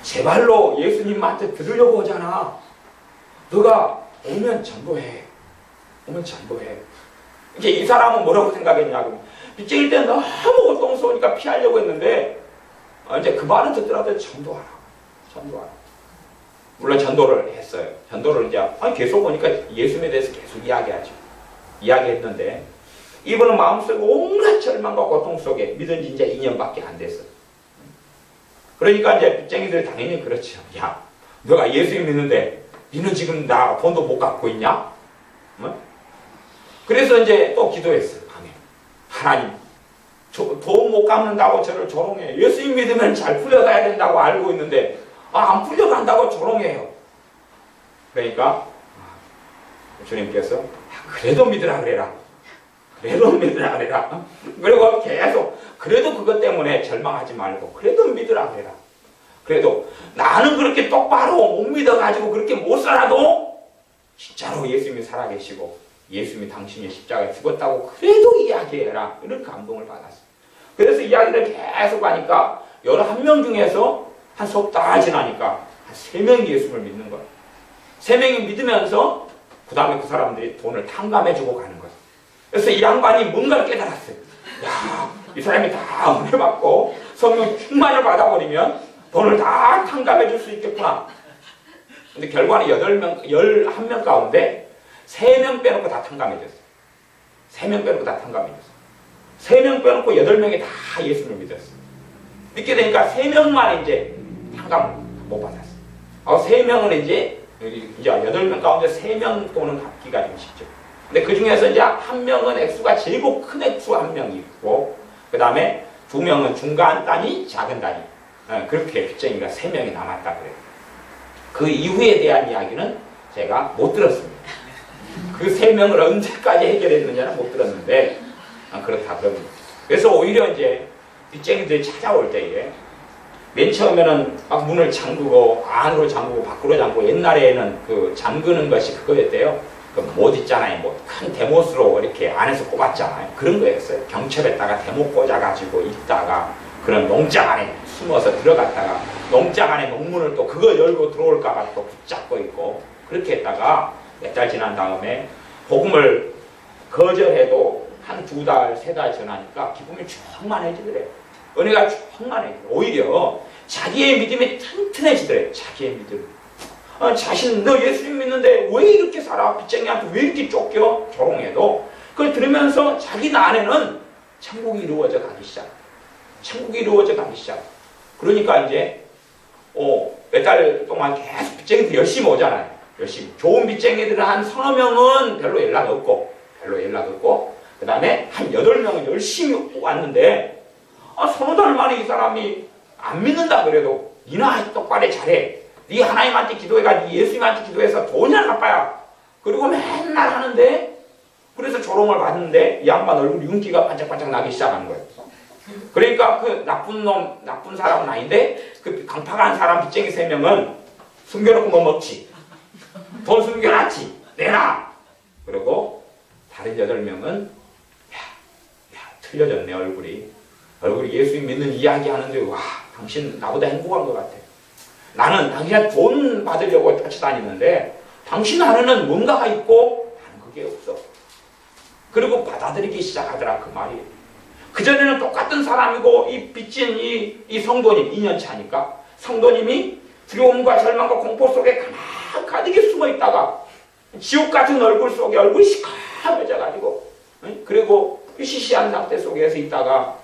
제발로 예수님한테 들으려고 오잖아. 너가 오면 전도해. 오면 전도해. 이제 이 사람은 뭐라고 생각했냐고. 빚쟁일 때 너무 고통스러우니까 피하려고 했는데 이제 그 말은 듣더라도 전도하라. 전도하라. 물론 전도를 했어요. 전도를 이제 계속 보니까 예수님에 대해서 계속 이야기하죠. 이야기했는데 이분은 마음속에 온갖 절망과 고통 속에 믿은 지 이제 2년밖에 안 됐어요. 그러니까 이제 빚쟁이들이 당연히 그렇죠. 야, 너가 예수님 믿는데 너는 지금 나 돈도 못 갚고 있냐? 그래서 이제 또 기도했어요. 밤에. 하나님, 돈 못 갚는다고 저를 조롱해. 예수님 믿으면 잘 풀려가야 된다고 알고 있는데 안 풀려간다고 조롱해요. 그러니까 주님께서 그래도 믿으라 그래라. 그래도 믿으라 그래라. 그리고 계속 그래도 그것 때문에 절망하지 말고 그래도 믿으라 그래라. 그래도 나는 그렇게 똑바로 못 믿어가지고 그렇게 못 살아도 진짜로 예수님이 살아계시고 예수님이 당신의 십자가에 죽었다고 그래도 이야기해라. 이런 감동을 받았어요. 그래서 이야기를 계속 하니까 11명 중에서 한 석 달 지나니까 한 3명이 예수님을 믿는 거예요. 3명이 믿으면서 그 다음에 그 사람들이 돈을 탕감해주고 가는 거예요. 그래서 이 양반이 뭔가를 깨달았어요. 야, 이 사람이 다 은혜 받고 성령 충만을 받아버리면 돈을 다 탕감해줄 수 있겠구나. 근데 결과는 11명 가운데 3명 빼놓고 다 탕감해줬어요. 3명 빼놓고 다 탕감해줬어요. 3명 빼놓고 8명이 다 예수님을 믿었어요. 믿게 되니까 3명만 이제 탕감을 못 받았어요. 3명은 이제 8명 가운데 3명 돈은 갚기가 좀 쉽죠. 근데 그 중에서 이제 한 명은 액수가 제일 큰 액수 한 명이 있고, 그 다음에 2명은 중간 단위, 작은 단위. 그렇게 빚쟁이가 3명이 남았다 그래요. 그 이후에 대한 이야기는 제가 못 들었습니다. 그 3명을 언제까지 해결했느냐는 못 들었는데, 그렇다 그럽니다. 그래서 오히려 이제 빚쟁이들이 찾아올 때에 맨 처음에는 막 문을 잠그고 안으로 잠그고 밖으로 잠그고 옛날에는 그 잠그는 것이 그거였대요. 그 못 있잖아요. 뭐 큰 대못으로 이렇게 안에서 꼽았잖아요. 그런 거였어요. 경첩에다가 대못 꽂아가지고 있다가 그런 농장 안에 숨어서 들어갔다가 농장 안에 농문을 또 그거 열고 들어올까봐 또 붙잡고 있고 그렇게 했다가 몇 달 지난 다음에 복음을 거절해도 한 2달, 3달 지나니까 기쁨이 충만해지더래요. 은혜가 충만해지더래요. 오히려 자기의 믿음이 튼튼해지더래요. 자기의 믿음. 자신 너 예수님 믿는데 왜 이렇게 살아? 빚쟁이한테 왜 이렇게 쫓겨? 조롱해도 그걸 들으면서 자기 안에는 천국이 이루어져 가기 시작. 천국이 이루어져 가기 시작. 그러니까 이제 몇 달 동안 계속 빚쟁이들 열심히 오잖아요. 열심히. 좋은 빚쟁이들은 한 3-4명은 별로 연락 없고 그 다음에 한 8명은 열심히 왔는데 3-4달 만에 이 사람이 안 믿는다 그래도 니나 똑바로 잘해. 네 하나님한테 기도해가 네 예수님한테 기도해서 돈이나 갚아야. 그리고 맨날 하는데 그래서 조롱을 받는데 이 양반 얼굴 윤기가 반짝반짝 나기 시작하는 거예요. 그러니까 그 나쁜 놈, 나쁜 사람은 아닌데 그 강팍한 사람 빚쟁이 3명은 숨겨놓고 뭐 먹지. 돈 숨겨놨지. 내놔. 그리고 다른 8명은 야, 틀려졌네 얼굴이 예수님 믿는 이야기 하는데 와 당신 나보다 행복한 것 같아. 나는 당신한테 돈 받으려고 쫓아다니는데 당신 안에는 뭔가가 있고 나는 그게 없어. 그리고 받아들이기 시작하더라 그 말이. 그전에는 똑같은 사람이고 이 빚진 이 성도님 2년차니까 성도님이 두려움과 절망과 공포 속에 가득히 숨어 있다가 지옥 같은 얼굴 속에 얼굴이 시커매져가지고 그리고 시시한 상태 속에서 있다가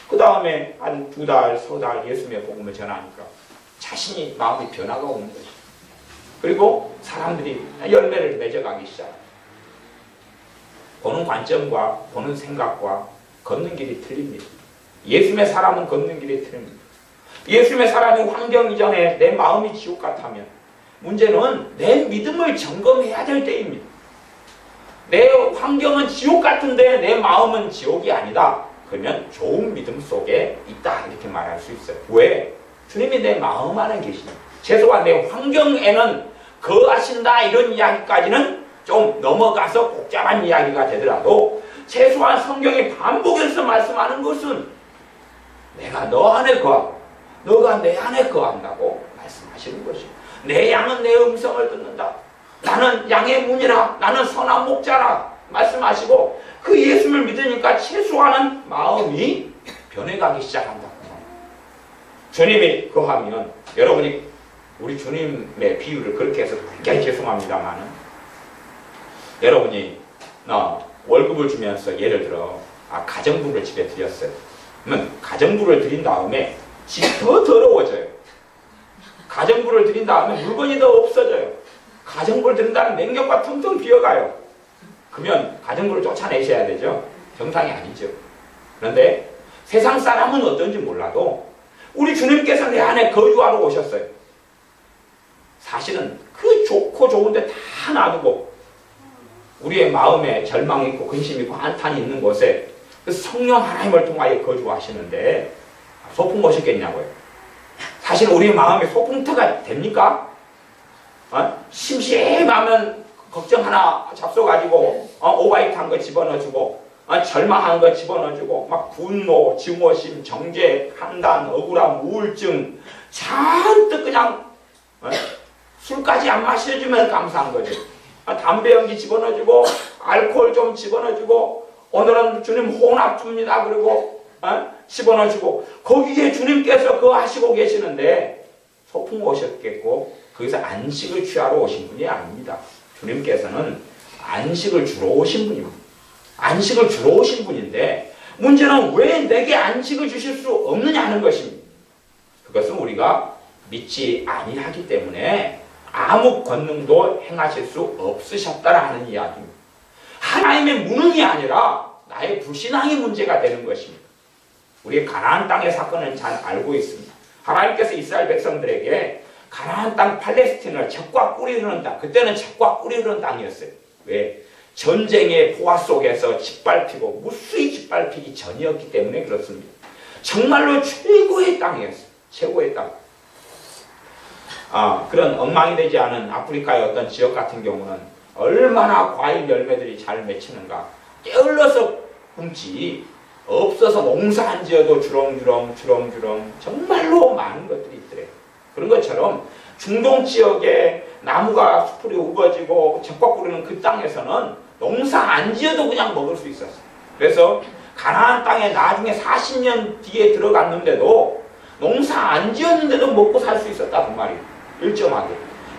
그 다음에 한 2달, 3달 예수님의 복음을 전하니까 자신이 마음의 변화가 오는 거죠. 그리고 사람들이 열매를 맺어가기 시작합니다. 보는 관점과 보는 생각과 걷는 길이 틀립니다. 예수님의 사람은 걷는 길이 틀립니다. 예수님의 사람이 환경 이전에 내 마음이 지옥 같다면 문제는 내 믿음을 점검해야 될 때입니다. 내 환경은 지옥 같은데 내 마음은 지옥이 아니다. 그러면 좋은 믿음 속에 있다 이렇게 말할 수 있어요. 왜? 주님이 내 마음 안에 계시니 최소한 내 환경에는 거하신다 이런 이야기까지는 좀 넘어가서 복잡한 이야기가 되더라도 최소한 성경이 반복해서 말씀하는 것은 내가 너 안에 거하고 너가 내 안에 거한다고 말씀하시는 것이요. 내 양은 내 음성을 듣는다. 나는 양의 문이라 나는 선한 목자라 말씀하시고 그 예수를 믿으니까 최소한은 마음이 변해가기 시작한다. 주님이 거하면 여러분이 우리 주님의 비유를 그렇게 해서 굉장히 죄송합니다만 여러분이 월급을 주면서 예를 들어 가정부를 집에 드렸어요. 그러면 가정부를 드린 다음에 집이 더 더러워져요. 가정부를 드린 다음에 물건이 더 없어져요. 가정부를 드린 다음에 냉장고가 텅텅 비어가요. 그러면 가정부를 쫓아내셔야 되죠. 정상이 아니죠. 그런데 세상 사람은 어떤지 몰라도 우리 주님께서 내 안에 거주하러 오셨어요. 사실은 그 좋고 좋은데 다 놔두고 우리의 마음에 절망이 있고 근심이 있고 한탄이 있는 곳에 그 성령 하나님을 통하여 거주하시는데 소풍 오셨겠냐고요. 사실 우리 마음에 소풍터가 됩니까? 심심하면 걱정 하나 잡숴가지고 오바이트한 거 집어넣어주고 절망한 거 집어넣어주고 막 분노, 증오심, 정죄, 판단, 억울함, 우울증 잔뜩 그냥 술까지 안 마셔주면 감사한 거죠. 담배 연기 집어넣어주고 알코올 좀 집어넣어주고 오늘은 주님 혼합 줍니다. 그리고 집어넣어주고 거기에 주님께서 그거 하시고 계시는데 소풍 오셨겠고 거기서 안식을 취하러 오신 분이 아닙니다. 주님께서는 안식을 주러 오신 분입니다. 안식을 주러 오신 분인데 문제는 왜 내게 안식을 주실 수 없느냐는 것입니다. 그것은 우리가 믿지 아니하기 때문에 아무 권능도 행하실 수 없으셨다라는 이야기입니다. 하나님의 무능이 아니라 나의 불신앙이 문제가 되는 것입니다. 우리 가나안 땅의 사건은 잘 알고 있습니다. 하나님께서 이스라엘 백성들에게 가나안 땅 팔레스틴을 젖과 꿀이 흐르는 땅, 그때는 젖과 꿀이 흐르는 땅이었어요. 왜? 전쟁의 포화 속에서 짓밟히고 무수히 짓밟히기 전이었기 때문에 그렇습니다. 정말로 최고의 땅이었어요. 최고의 땅. 그런 엉망이 되지 않은 아프리카의 어떤 지역 같은 경우는 얼마나 과일 열매들이 잘 맺히는가. 게을러서 훔치 없어서 농사 안 지어도 주렁주렁 정말로 많은 것들이 있더래요. 그런 것처럼 중동 지역에 나무가 수풀이 우거지고 젖과 꿀이는 그 땅에서는 농사 안 지어도 그냥 먹을 수 있었어요. 그래서 가나안 땅에 나중에 40년 뒤에 들어갔는데도 농사 안 지었는데도 먹고 살 수 있었다 그 말이에요. 일정하게.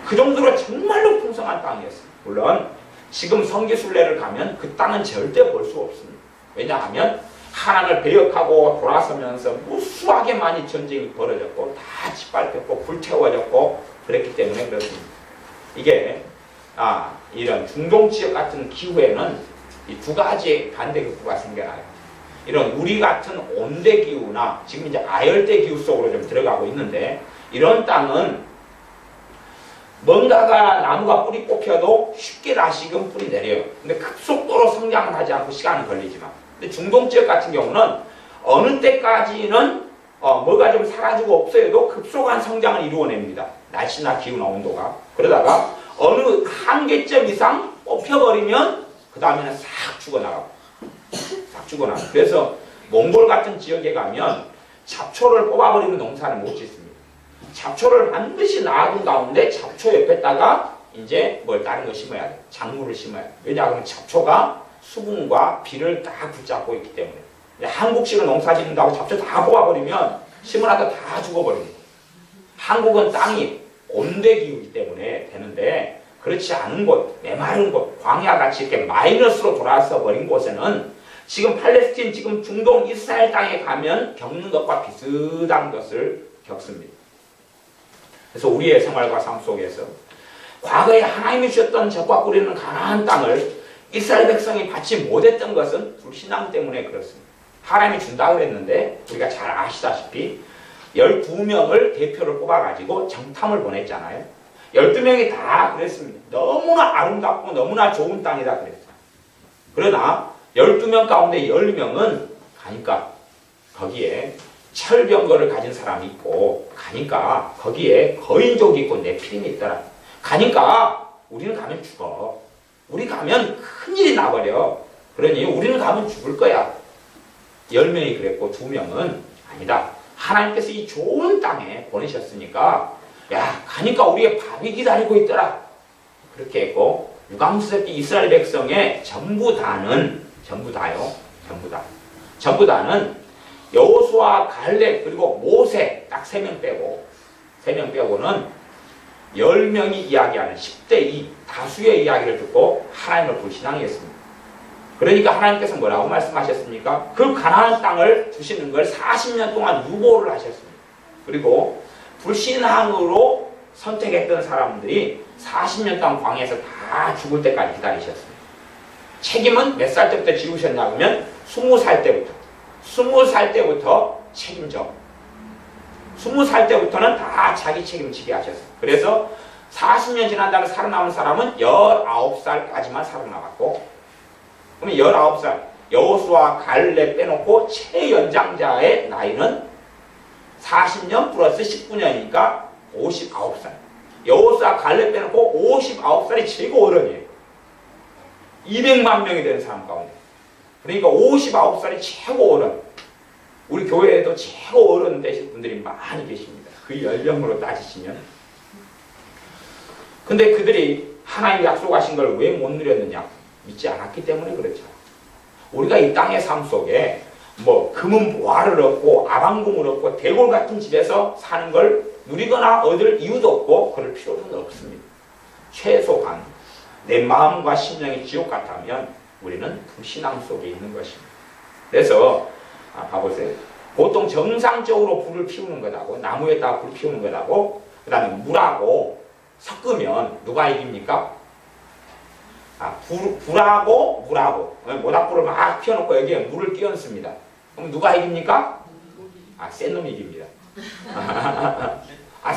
그 정도로 정말로 풍성한 땅이었어요. 물론 지금 성지순례를 가면 그 땅은 절대 볼 수 없습니다. 왜냐하면 하나님을 배역하고 돌아서면서 무수하게 많이 전쟁이 벌어졌고 다 짓밟혔고 불태워졌고 그랬기 때문에 그렇습니다. 이게 이런 중동 지역 같은 기후에는 이 두 가지 반대급부가 생겨나요. 이런 우리 같은 온대 기후나 지금 이제 아열대 기후 속으로 좀 들어가고 있는데 이런 땅은 뭔가가 나무가 뿌리 뽑혀도 쉽게 다시금 뿌리 내려요. 근데 급속도로 성장은 하지 않고 시간은 걸리지만 근데 중동 지역 같은 경우는 어느 때까지는 뭐가 좀 사라지고 없어도 급속한 성장을 이루어냅니다. 날씨나 기후나 온도가. 그러다가 어느 한계점 이상 뽑혀버리면 그 다음에는 싹 죽어나가고 싹 죽어나가고. 그래서 몽골 같은 지역에 가면 잡초를 뽑아버리면 농사를 못 짓습니다. 잡초를 반드시 놔둔 가운데 잡초 옆에다가 이제 뭘 다른 거 심어야 돼. 작물을 심어야 돼. 왜냐하면 잡초가 수분과 비를 다 붙잡고 있기 때문에. 한국식으로 농사 짓는다고 잡초 다 뽑아버리면 심으라도 다 죽어버립니다. 한국은 땅이 온대기후이기 때문에 되는데 그렇지 않은 곳, 메마른 곳, 광야같이 이렇게 마이너스로 돌아서 버린 곳에는 지금 팔레스틴, 지금 중동 이스라엘 땅에 가면 겪는 것과 비슷한 것을 겪습니다. 그래서 우리의 생활과 삶 속에서 과거에 하나님이 주셨던 젖과 꿀이 있는 가나안 땅을 이스라엘 백성이 받지 못했던 것은 불신앙 때문에 그렇습니다. 하나님이 준다고 그랬는데 우리가 잘 아시다시피 12명을 대표를 뽑아가지고 정탐을 보냈잖아요. 12명이 다 그랬습니다. 너무나 아름답고 너무나 좋은 땅이다 그랬어요. 그러나 12명 가운데 10명은 가니까 거기에 철병거를 가진 사람이 있고 가니까 거기에 거인족이 있고 네피림이 있더라. 가니까 우리는 가면 죽어. 우리 가면 큰일이 나버려. 그러니 우리는 가면 죽을 거야. 10명이 그랬고 2명은 아니다. 하나님께서 이 좋은 땅에 보내셨으니까 야 가니까 우리의 밥이 기다리고 있더라. 그렇게 했고 유감스럽게 이스라엘 백성의 전부 다는 여호수아, 갈렙 그리고 모세 딱 3명 빼고 3명 빼고는 10명이 이야기하는 10대 2 다수의 이야기를 듣고 하나님을 불신앙했습니다. 그러니까 하나님께서 뭐라고 말씀하셨습니까? 그 가나안 땅을 주시는 걸 40년 동안 유보를 하셨습니다. 그리고 불신앙으로 선택했던 사람들이 40년 동안 광야에서 다 죽을 때까지 기다리셨습니다. 책임은 몇 살 때부터 지우셨냐 그러면 20살 때부터. 20살 때부터 책임져. 20살 때부터는 다 자기 책임지게 하셨어요. 그래서 40년 지난 다음에 살아남은 사람은 19살까지만 살아남았고, 그러면 19살, 여호수아 갈렙 빼놓고 최연장자의 나이는 40년 플러스 19년이니까 59살. 여호수아 갈렙 빼놓고 59살이 최고 어른이에요. 200만 명이 되는 사람 가운데. 그러니까 59살이 최고 어른. 우리 교회에도 최고 어른 되신 분들이 많이 계십니다. 그 연령으로 따지시면. 근데 그들이 하나님 약속하신 걸 왜 못 누렸느냐? 믿지 않았기 때문에 그렇죠. 우리가 이 땅의 삶 속에 뭐 금은 보화를 얻고 아방궁을 얻고 대골 같은 집에서 사는 걸 누리거나 얻을 이유도 없고 그럴 필요는 없습니다. 최소한 내 마음과 심령이 지옥 같다면 우리는 불신앙 속에 있는 것입니다. 그래서 봐보세요. 보통 정상적으로 불을 피우는 것하고 나무에다가 불 피우는 것하고 그 다음에 물하고 섞으면 누가 이깁니까? 불하고 물하고 모닥불을 막 피워놓고 여기에 물을 끼얹습니다. 그럼 누가 이깁니까? 센 놈이 이깁니다.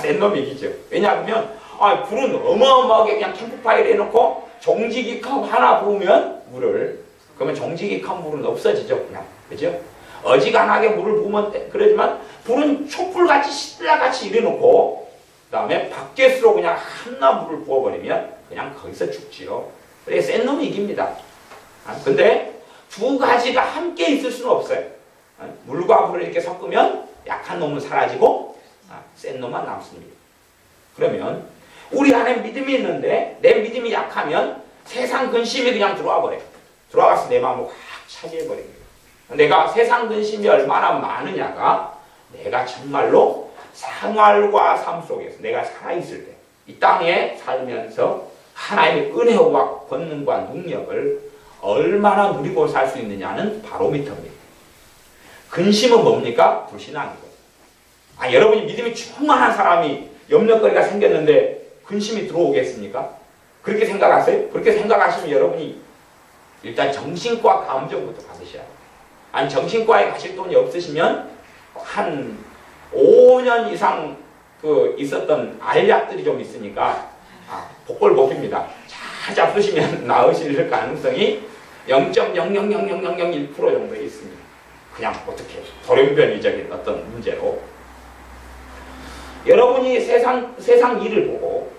센 놈이 이기죠. 왜냐하면 불은 어마어마하게 그냥 캠프파이를 해놓고 정지기컵 하나 부으면 물을, 그러면 정지기컵 물은 없어지죠. 그냥. 그죠? 어지간하게 물을 부으면 그러지만 불은 촛불같이 신라같이 일어놓고 그 다음에 밖에서 그냥 한나 물을 부어버리면 그냥 거기서 죽지요. 그래서 센 놈이 이깁니다. 근데 두 가지가 함께 있을 수는 없어요. 물과 불을 이렇게 섞으면 약한 놈은 사라지고 센 놈만 남습니다. 그러면 우리 안에 믿음이 있는데 내 믿음이 약하면 세상 근심이 그냥 들어와 버려요. 들어와서 내 마음을 확 차지해버립니다. 내가 세상 근심이 얼마나 많으냐가 내가 정말로 생활과 삶 속에서 내가 살아있을 때 이 땅에 살면서 하나님의 은혜와 권능과 능력을 얼마나 누리고 살 수 있느냐는 바로미터입니다. 근심은 뭡니까? 불신앙이고. 여러분이 믿음이 충만한 사람이 염려거리가 생겼는데 근심이 들어오겠습니까? 그렇게 생각하세요? 그렇게 생각하시면 여러분이 일단 정신과 감정부터 받으셔야 돼요. 아니 정신과에 가실 돈이 없으시면 한 5년 이상 있었던 알약들이 좀 있으니까 복골 복입니다. 잘 잡수시면 나으실 가능성이 0.0000001% 정도 있습니다. 그냥 어떻게 돌연변이적인 어떤 문제로 여러분이 세상 일을 보고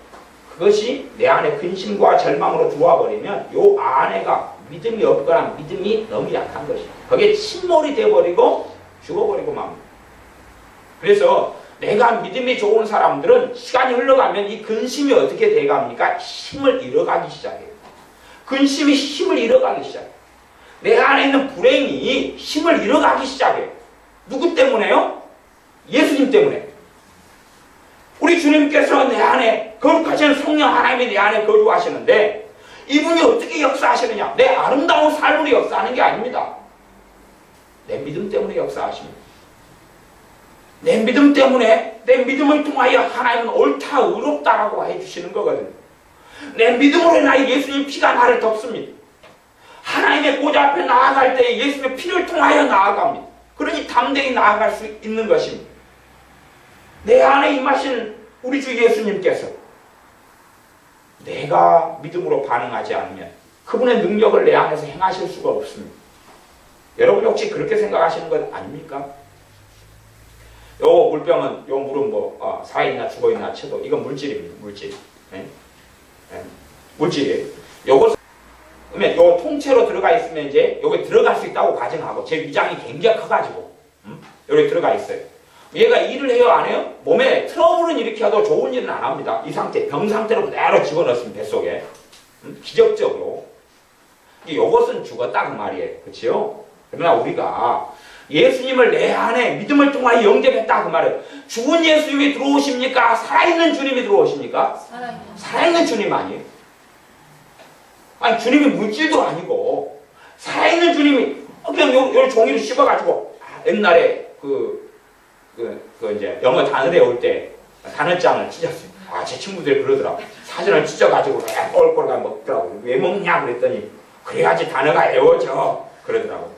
그것이 내 안에 근심과 절망으로 들어와 버리면 요 안에가 믿음이 없거나 믿음이 너무 약한 것이에요. 거기에 침몰이 되어버리고 죽어버리고 맙니다. 그래서 내가 믿음이 좋은 사람들은 시간이 흘러가면 이 근심이 어떻게 돼갑니까? 힘을 잃어가기 시작해요. 근심이 힘을 잃어가기 시작해요. 내 안에 있는 불행이 힘을 잃어가기 시작해요. 누구 때문에요? 예수님 때문에. 우리 주님께서 내 안에 거룩하신 성령 하나님이 내 안에 거주하시는데 이분이 어떻게 역사하시느냐? 내 아름다운 삶으로 역사하는 게 아닙니다. 내 믿음 때문에 역사하십니다. 내 믿음 때문에 내 믿음을 통하여 하나님은 옳다 의롭다라고 해주시는 거거든요. 내 믿음으로 인하여 예수님 피가 나를 덮습니다. 하나님의 보좌 앞에 나아갈 때 예수님의 피를 통하여 나아갑니다. 그러니 담대히 나아갈 수 있는 것입니다. 내 안에 임하신 우리 주 예수님께서 내가 믿음으로 반응하지 않으면 그분의 능력을 내 안에서 행하실 수가 없습니다. 여러분 혹시 그렇게 생각하시는 것 아닙니까? 요 물병은, 요 물은 살아있나 죽어있나 쳐도 이건 물질입니다. 물질. 물질이에요. 요것은 그러면 요 통째로 들어가 있으면 이제 여기 들어갈 수 있다고 가정하고 제 위장이 굉장히 커가지고 여기 들어가 있어요. 얘가 일을 해요 안 해요? 몸에 트러블은 일으켜도 좋은 일은 안 합니다. 이 상태, 병 상태로 그대로 집어넣습니다. 뱃속에. 기적적으로. 요것은 죽었다 그 말이에요. 그렇죠? 그러나 우리가 예수님을 내 안에 믿음을 통하여 영접했다 그 말이에요. 죽은 예수님이 들어오십니까? 살아있는 주님이 들어오십니까? 살아있는 주님 아니에요? 아니 주님이 물질도 아니고 살아있는 주님이 그냥 요 종이를 씹어가지고 옛날에 이제 영어 단어 배울 때 단어장을 찢었어요. 제 친구들이 그러더라고. 사전을 찢어가지고 꼴꼴 먹더라고. 왜 먹냐 그랬더니 그래야지 단어가 외워져 그러더라고.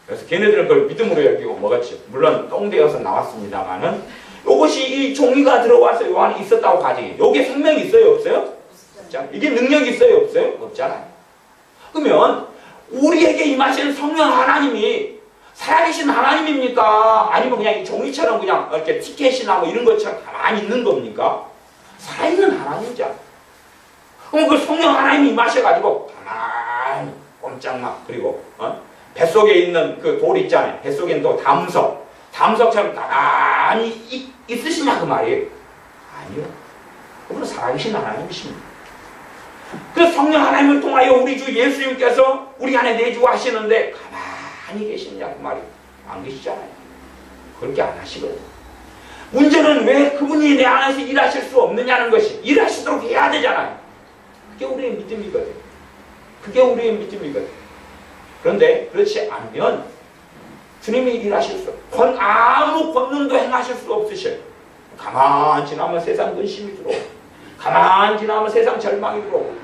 그래서 걔네들은 그걸 믿음으로 여기고 먹었죠. 물론 똥되어서 나왔습니다만은 이것이 이 종이가 들어와서 요 안에 있었다고 가정해. 여기에 생명이 있어요, 없어요? 없잖아요. 이게 능력이 있어요, 없어요? 없잖아요. 그러면 우리에게 임하시는 성령 하나님이 살아계신 하나님입니까? 아니면 그냥 이 종이처럼 그냥 이렇게 티켓이나 뭐 이런 것처럼 가만히 있는 겁니까? 살아있는 하나님이잖아. 그럼 그 성령 하나님이 임하셔가지고 가만히 꼼짝마 그리고 뱃속에 있는 그 돌 있잖아요. 뱃속에 있는 또 담석처럼 가만히 있으시냐 그 말이에요. 아니요. 그분은 살아계신 하나님이십니다. 그 성령 하나님을 통하여 우리 주 예수님께서 우리 안에 내주고 하시는데 가만히 계시느냐 그 말이에요. 안 계시잖아요. 그렇게 안 하시거든요. 문제는 왜 그분이 내 안에서 일하실 수 없느냐는 것이 일하시도록 해야 되잖아요. 그게 우리의 믿음이거든요. 그게 우리의 믿음이거든요. 그런데 그렇지 않으면 주님이 일하실 수 없어요. 아무 권능도 행하실 수 없으셔요. 가만히 지나면 세상 근심이 들어오고 가만히 지나면 세상 절망이 들어오고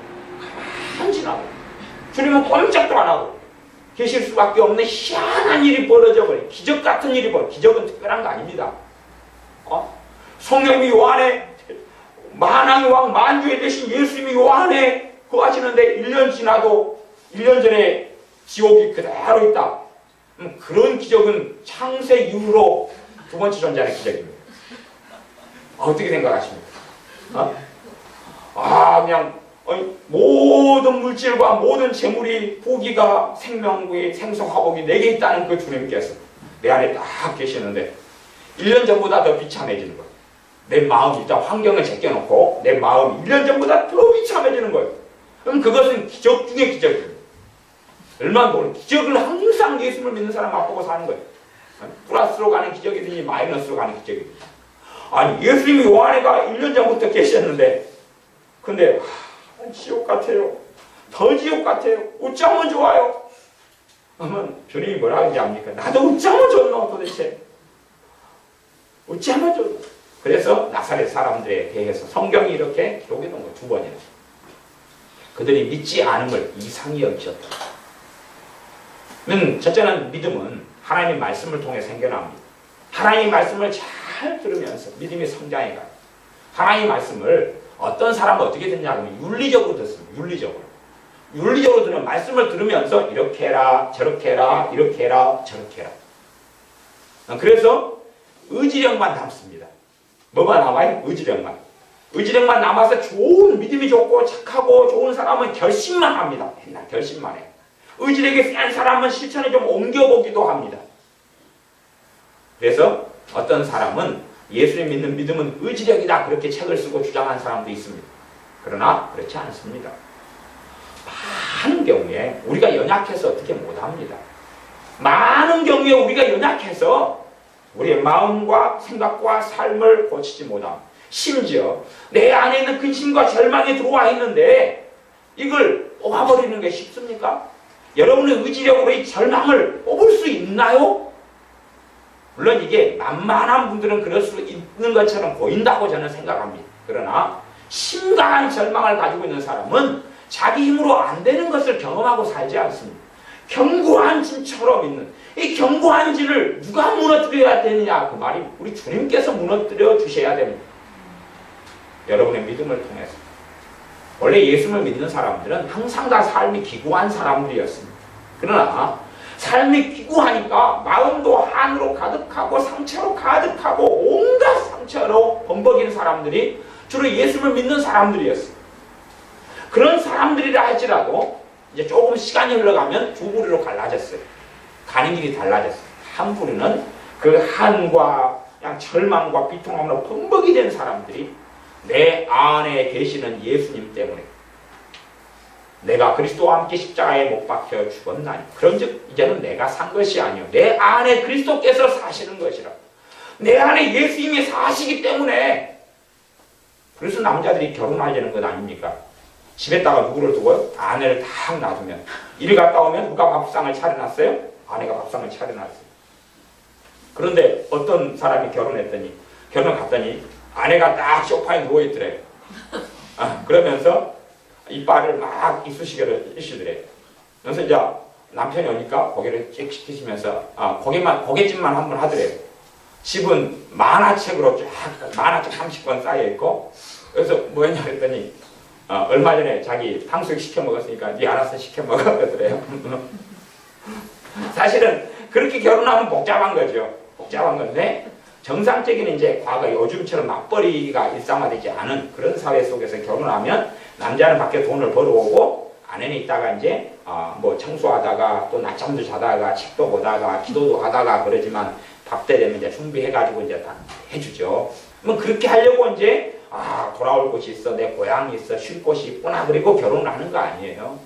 가만히 지나면 주님은 꼼짝도 안 하고 계실 수밖에 없는 희한한 일이 벌어져 버려요. 기적 같은 일이 벌어요. 기적은 특별한 거 아닙니다. 성령이 요 안에 만왕의 왕 만주에 되신 예수님이 요 안에 거하시는데 1년 지나도 1년 전에 지옥이 그대로 있다. 그런 기적은 창세 이후로 두 번째 존재하는 기적입니다. 어떻게 생각하십니까? 그냥 모든 물질과 모든 재물이 부귀가 생명의 생성화복이 내게 있다는 그 주님께서 내 안에 딱 계시는데 1년 전보다 더 비참해지는 거예요. 내 마음이 일단 환경을 제껴놓고 내 마음이 1년 전보다 더 비참해지는 거예요. 그럼 그것은 기적 중의 기적입니다. 얼마나 모르는 기적을 항상 예수님을 믿는 사람 맛보고 사는 거예요. 플러스로 가는 기적이든지 마이너스로 가는 기적이든지. 아니 예수님이 요 안에가 1년 전부터 계셨는데 근데 지옥 같아요. 더 지옥 같아요. 어쩌면 좋아요. 그러면 주님이 뭐라 하는지 압니까? 나도 어쩌면 좋노 도대체. 어쩌면 좋노. 그래서 나사렛 사람들에 대해서 성경이 이렇게 기록해 놓은 거 두 번이나. 그들이 믿지 않음을 이상히 여기셨다. 첫째는 믿음은 하나님의 말씀을 통해 생겨납니다. 하나님의 말씀을 잘 들으면서 믿음이 성장해가요. 하나님의 말씀을 어떤 사람은 어떻게 듣냐 하면 윤리적으로 듣습니다. 윤리적으로 들으면 말씀을 들으면서 이렇게 해라 저렇게 해라 이렇게 해라 저렇게 해라. 그래서 의지력만 남습니다. 뭐가 남아요? 의지력만 남아서 좋은 믿음이 좋고 착하고 좋은 사람은 결심만 합니다. 맨날 결심만 해요. 의지력이 센 사람은 실천에 좀 옮겨보기도 합니다. 그래서 어떤 사람은 예수님 믿는 믿음은 의지력이다 그렇게 책을 쓰고 주장한 사람도 있습니다. 그러나 그렇지 않습니다. 많은 경우에 우리가 연약해서 어떻게 못합니다. 많은 경우에 우리가 연약해서 우리의 마음과 생각과 삶을 고치지 못합니다. 심지어 내 안에 있는 근심과 절망이 들어와 있는데 이걸 뽑아버리는 게 쉽습니까? 여러분의 의지력으로 이 절망을 뽑을 수 있나요? 물론 이게 만만한 분들은 그럴 수 있는 것처럼 보인다고 저는 생각합니다. 그러나 심각한 절망을 가지고 있는 사람은 자기 힘으로 안 되는 것을 경험하고 살지 않습니다. 견고한 진처럼 있는 이 견고한 진을 누가 무너뜨려야 되느냐 그 말이 우리 주님께서 무너뜨려 주셔야 됩니다. 여러분의 믿음을 통해서. 원래 예수를 믿는 사람들은 항상 다 삶이 기구한 사람들이었습니다. 그러나 삶이 기구하니까 마음도 한으로 가득하고 상처로 가득하고 온갖 상처로 범벅인 사람들이 주로 예수를 믿는 사람들이었습니다. 그런 사람들이라 할지라도 이제 조금 시간이 흘러가면 두 부류로 갈라졌어요. 가는 길이 달라졌어요. 한 부류는 그 한과 그냥 절망과 비통함으로 범벅이 된 사람들이 내 안에 계시는 예수님 때문에 내가 그리스도와 함께 십자가에 못 박혀 죽었나니 그런즉 이제는 내가 산 것이 아니요 내 안에 그리스도께서 사시는 것이라. 내 안에 예수님이 사시기 때문에. 그래서 남자들이 결혼하려는 것 아닙니까? 집에다가 누구를 두고요? 아내를 딱 놔두면 일 갔다 오면 누가 밥상을 차려놨어요? 아내가 밥상을 차려놨어요. 그런데 어떤 사람이 결혼 갔더니 아내가 딱 소파에 누워있더래요. 그러면서 이빨을 막 이쑤시개를 이시더래요. 그래서 이제 남편이 오니까 고개를 쭉 시키시면서 고깃집만 한 번 하더래요. 집은 만화책으로 쫙 만화책 30권 쌓여 있고 그래서 뭐였냐 그랬더니 얼마 전에 자기 탕수육 시켜 먹었으니까 네 알아서 시켜 먹어 그러더래요. 사실은 그렇게 결혼하면 복잡한 거죠. 복잡한 건데 정상적인 이제 과거 요즘처럼 맞벌이가 일상화되지 않은 그런 사회 속에서 결혼하면 남자는 밖에 돈을 벌어오고 아내는 있다가 이제 뭐 청소하다가 또 낮잠도 자다가 책도 보다가 기도도 하다가 그러지만 밥 때 되면 이제 준비해가지고 이제 다 해주죠. 뭐 그렇게 하려고 이제 돌아올 곳이 있어, 내 고향이 있어, 쉴 곳이 있구나 그리고 결혼을 하는 거 아니에요.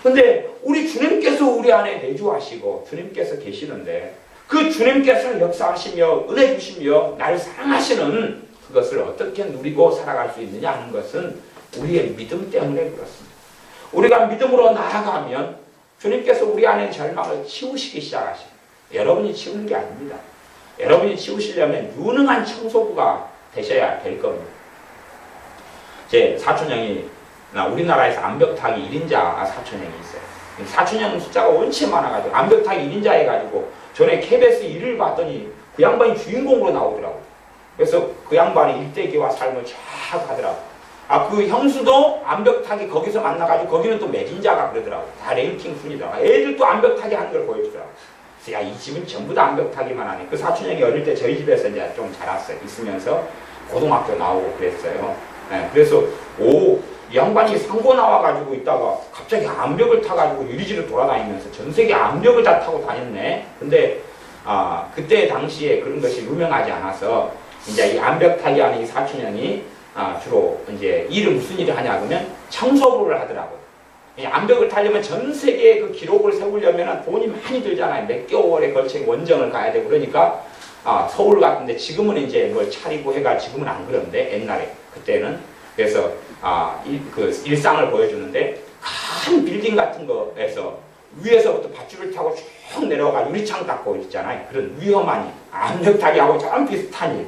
근데 우리 주님께서 우리 안에 내주하시고 주님께서 계시는데 그 주님께서 역사하시며 은혜 주시며 나를 사랑하시는 그것을 어떻게 누리고 살아갈 수 있느냐 하는 것은 우리의 믿음 때문에 그렇습니다. 우리가 믿음으로 나아가면 주님께서 우리 안에 절망을 치우시기 시작하십니다. 여러분이 치우는 게 아닙니다. 여러분이 치우시려면 유능한 청소부가 되셔야 될 겁니다. 제 사촌형이 우리나라에서 암벽타기 1인자 사촌형이 있어요. 사촌형 숫자가 원체 많아가지고 암벽타기 1인자 해가지고 전에 KBS 일을 봤더니 그 양반이 주인공으로 나오더라고요. 그래서 그 양반이 일대기와 삶을 쫙 하더라고요. 그 형수도 암벽타기 거기서 만나가지고 거기는 또 매진자가 그러더라고요. 다 랭킹 순이더라고요. 애들도 암벽타기 하는 걸 보여주더라고요. 그래서 야, 이 집은 전부 다 암벽타기만 하네. 그 사촌형이 어릴 때 저희 집에서 이제 좀 자랐어요. 있으면서 고등학교 나오고 그랬어요. 네, 그래서 이 양반이 상고 나와가지고 있다가 갑자기 암벽을 타가지고 유리지를 돌아다니면서 전 세계 암벽을 다 타고 다녔네. 근데 그때 당시에 그런 것이 유명하지 않아서 이제 이 암벽 타기 하는 이 사촌형이 주로 이제 일을 무슨 일을 하냐 그러면 청소부를 하더라고요. 이 암벽을 타려면 전 세계에 그 기록을 세우려면 돈이 많이 들잖아요. 몇 개월에 걸쳐 원정을 가야 되고 그러니까 서울 같은데 지금은 이제 뭘 차리고 해가 지금은 안 그런데 옛날에 그때는 그래서 그 일상을 보여주는데 큰 빌딩 같은 거에서 위에서부터 밧줄을 타고 쭉 내려가 유리창 닦고 있잖아요. 그런 위험한 일, 암벽 타기하고 좀 비슷한 일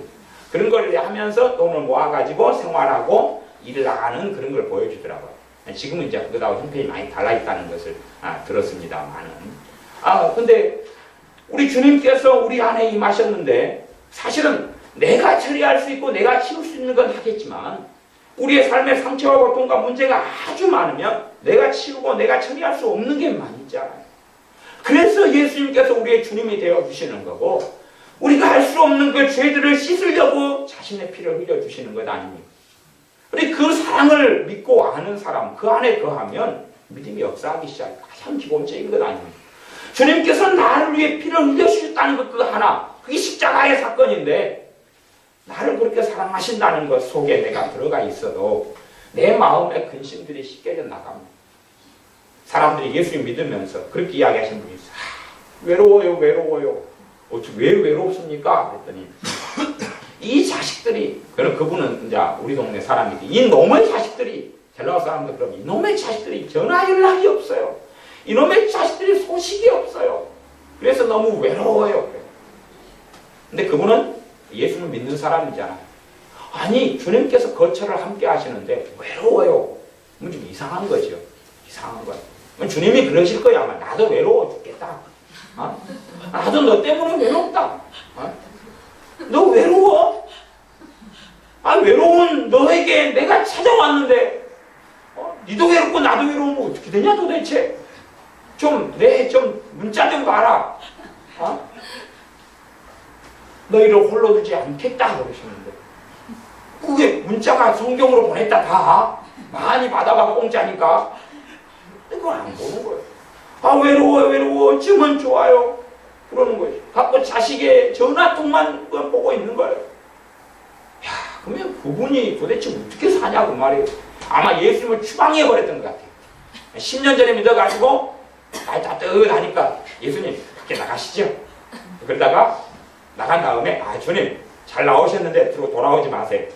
그런 걸 하면서 돈을 모아가지고 생활하고 일을 나가는 그런 걸 보여주더라고요. 지금은 이제 그거하고 형편이 많이 달라있다는 것을 들었습니다만은 근데 우리 주님께서 우리 안에 임하셨는데 사실은 내가 처리할 수 있고 내가 치울 수 있는 건 하겠지만 우리의 삶의 상처와 고통과 문제가 아주 많으면 내가 치우고 내가 처리할 수 없는 게 많이 있잖아요. 그래서 예수님께서 우리의 주님이 되어주시는 거고 우리가 할 수 없는 그 죄들을 씻으려고 자신의 피를 흘려주시는 것 아닙니까? 그런데 그 사랑을 믿고 아는 사람 그 안에 거하면 믿음이 역사하기 시작해요. 가장 기본적인 것 아닙니까? 주님께서 나를 위해 피를 흘려주셨다는 것 그거 하나 그게 십자가의 사건인데 나를 그렇게 사랑하신다는 것 속에 내가 들어가 있어도 내 마음의 근심들이 씻겨져 나갑니다. 사람들이 예수님 믿으면서 그렇게 이야기하시는 분이 있어요. 외로워요. 왜 외롭습니까? 그랬더니 이 자식들이 그분은 이제 우리 동네 사람인데 이놈의 자식들이 헬라어 사람들 그러면 이놈의 자식들이 전화 연락이 없어요. 이놈의 자식들이 소식이 없어요. 그래서 너무 외로워요. 근데 그분은 예수를 믿는 사람이잖아요. 아니 주님께서 거처를 함께 하시는데 외로워요. 좀 이상한 거죠. 이상한 거예요. 주님이 그러실 거야. 아마 나도 외로워 죽겠다. 나도 너 때문에 외롭다. 너 외로워? 외로운 너에게 내가 찾아왔는데 니도 외롭고 나도 외로우면 어떻게 되냐 도대체. 좀 문자 좀 가라. 너희를 홀로 두지 않겠다 그러시는데 그게 문자가 성경으로 보냈다 다 많이 받아가고 공짜니까 그걸 안 보는 거예요. 외로워 지금은 좋아요 그러는 거예요. 갖고 자식의 전화통만 보고 있는 거예요. 그러면 그분이 도대체 어떻게 사냐고 말이에요. 아마 예수님을 추방해 버렸던 것 같아요. 10년 전에 믿어가지고 나이 따뜻하니까 예수님 밖에 나가시죠. 그러다가 나간 다음에 주님 잘 나오셨는데 돌아오지 마세요.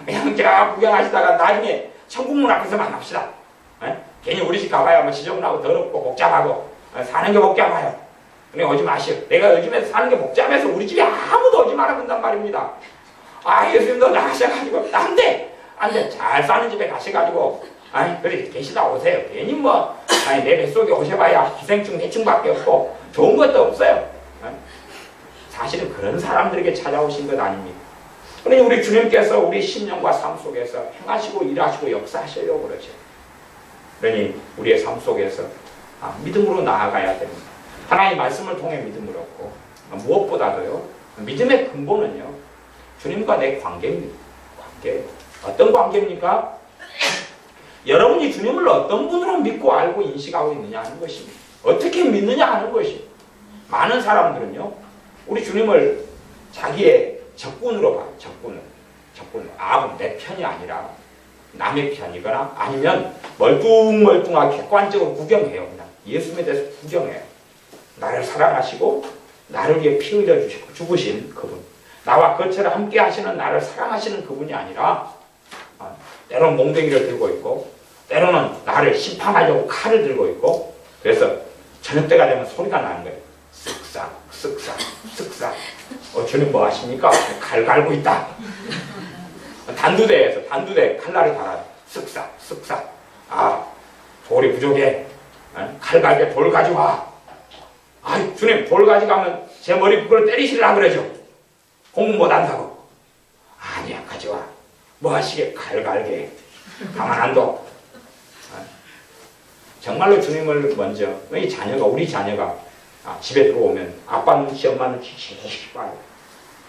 그냥 제가 구경하시다가 나중에 천국문 앞에서 만납시다. 괜히 우리 집 가봐야 지저분하고 더럽고 복잡하고 사는 게 복잡해요. 그냥 오지 마시오. 내가 요즘에 사는 게 복잡해서 우리 집에 아무도 오지 말아 본단 말입니다. 예수님도 나가셔가지고 안돼 잘 사는 집에 가셔가지고 그래 계시다 오세요. 괜히 아니 내 뱃속에 오셔봐야 기생충 대충밖에 없고 좋은 것도 없어요. 사실은 그런 사람들에게 찾아오신 것 아닙니까? 그러니 우리 주님께서 우리 신령과 삶 속에서 행하시고 일하시고 역사하시려고 그러죠. 그러니 우리의 삶 속에서 믿음으로 나아가야 됩니다. 하나님의 말씀을 통해 믿음을 얻고 무엇보다도요, 믿음의 근본은요, 주님과 내 관계입니다. 관계. 어떤 관계입니까? 여러분이 주님을 어떤 분으로 믿고 알고 인식하고 있느냐 하는 것입니다. 어떻게 믿느냐 하는 것입니다. 많은 사람들은요, 우리 주님을 자기의 적군으로 봐요. 적군으로. 내 편이 아니라 남의 편이거나 아니면 멀뚱멀뚱하게 객관적으로 구경해요. 그냥 예수님에 대해서 구경해요. 나를 사랑하시고 나를 위해 피 흘려 죽으신 그분, 나와 거처를 함께 하시는 나를 사랑하시는 그분이 아니라 때로는 몽둥이를 들고 있고 때로는 나를 심판하려고 칼을 들고 있고, 그래서 저녁 때가 되면 소리가 나는 거예요. 쓱싹 쓱싹 쓱싹. 주님 뭐 하십니까? 칼 갈고 있다. 단두대에서 단두대 칼날을 달아요. 쓱싹 쓱싹. 돌이 부족해. 칼 갈게 돌 가져와. 주님 돌 가져가면 제 머리 그걸 때리시려고 그러죠. 공부 못한다고. 아니야, 가져와. 뭐 하시게? 칼 갈게. 가만 안 둬. 정말로 주님을 먼저, 우리 자녀가 집에 들어오면 아빠 눈치 엄마 눈치 제일 봐요.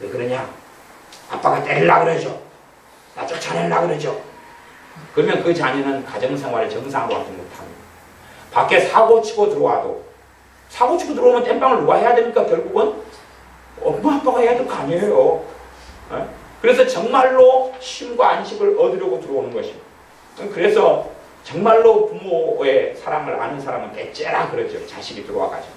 왜 그러냐? 아빠가 때리려고 그러죠. 나 쫓아내려고 그러죠. 그러면 그 자녀는 가정생활을 정상으로 하지 못합니다. 밖에 사고 치고 들어와도, 사고 치고 들어오면 땜빵을 누가 해야 됩니까? 결국은 엄마 아빠가 해야 될 거 아니에요. 그래서 정말로 쉼과 안식을 얻으려고 들어오는 것입니다. 그래서 정말로 부모의 사랑을 아는 사람은 대째라 그러죠. 자식이 들어와가지고.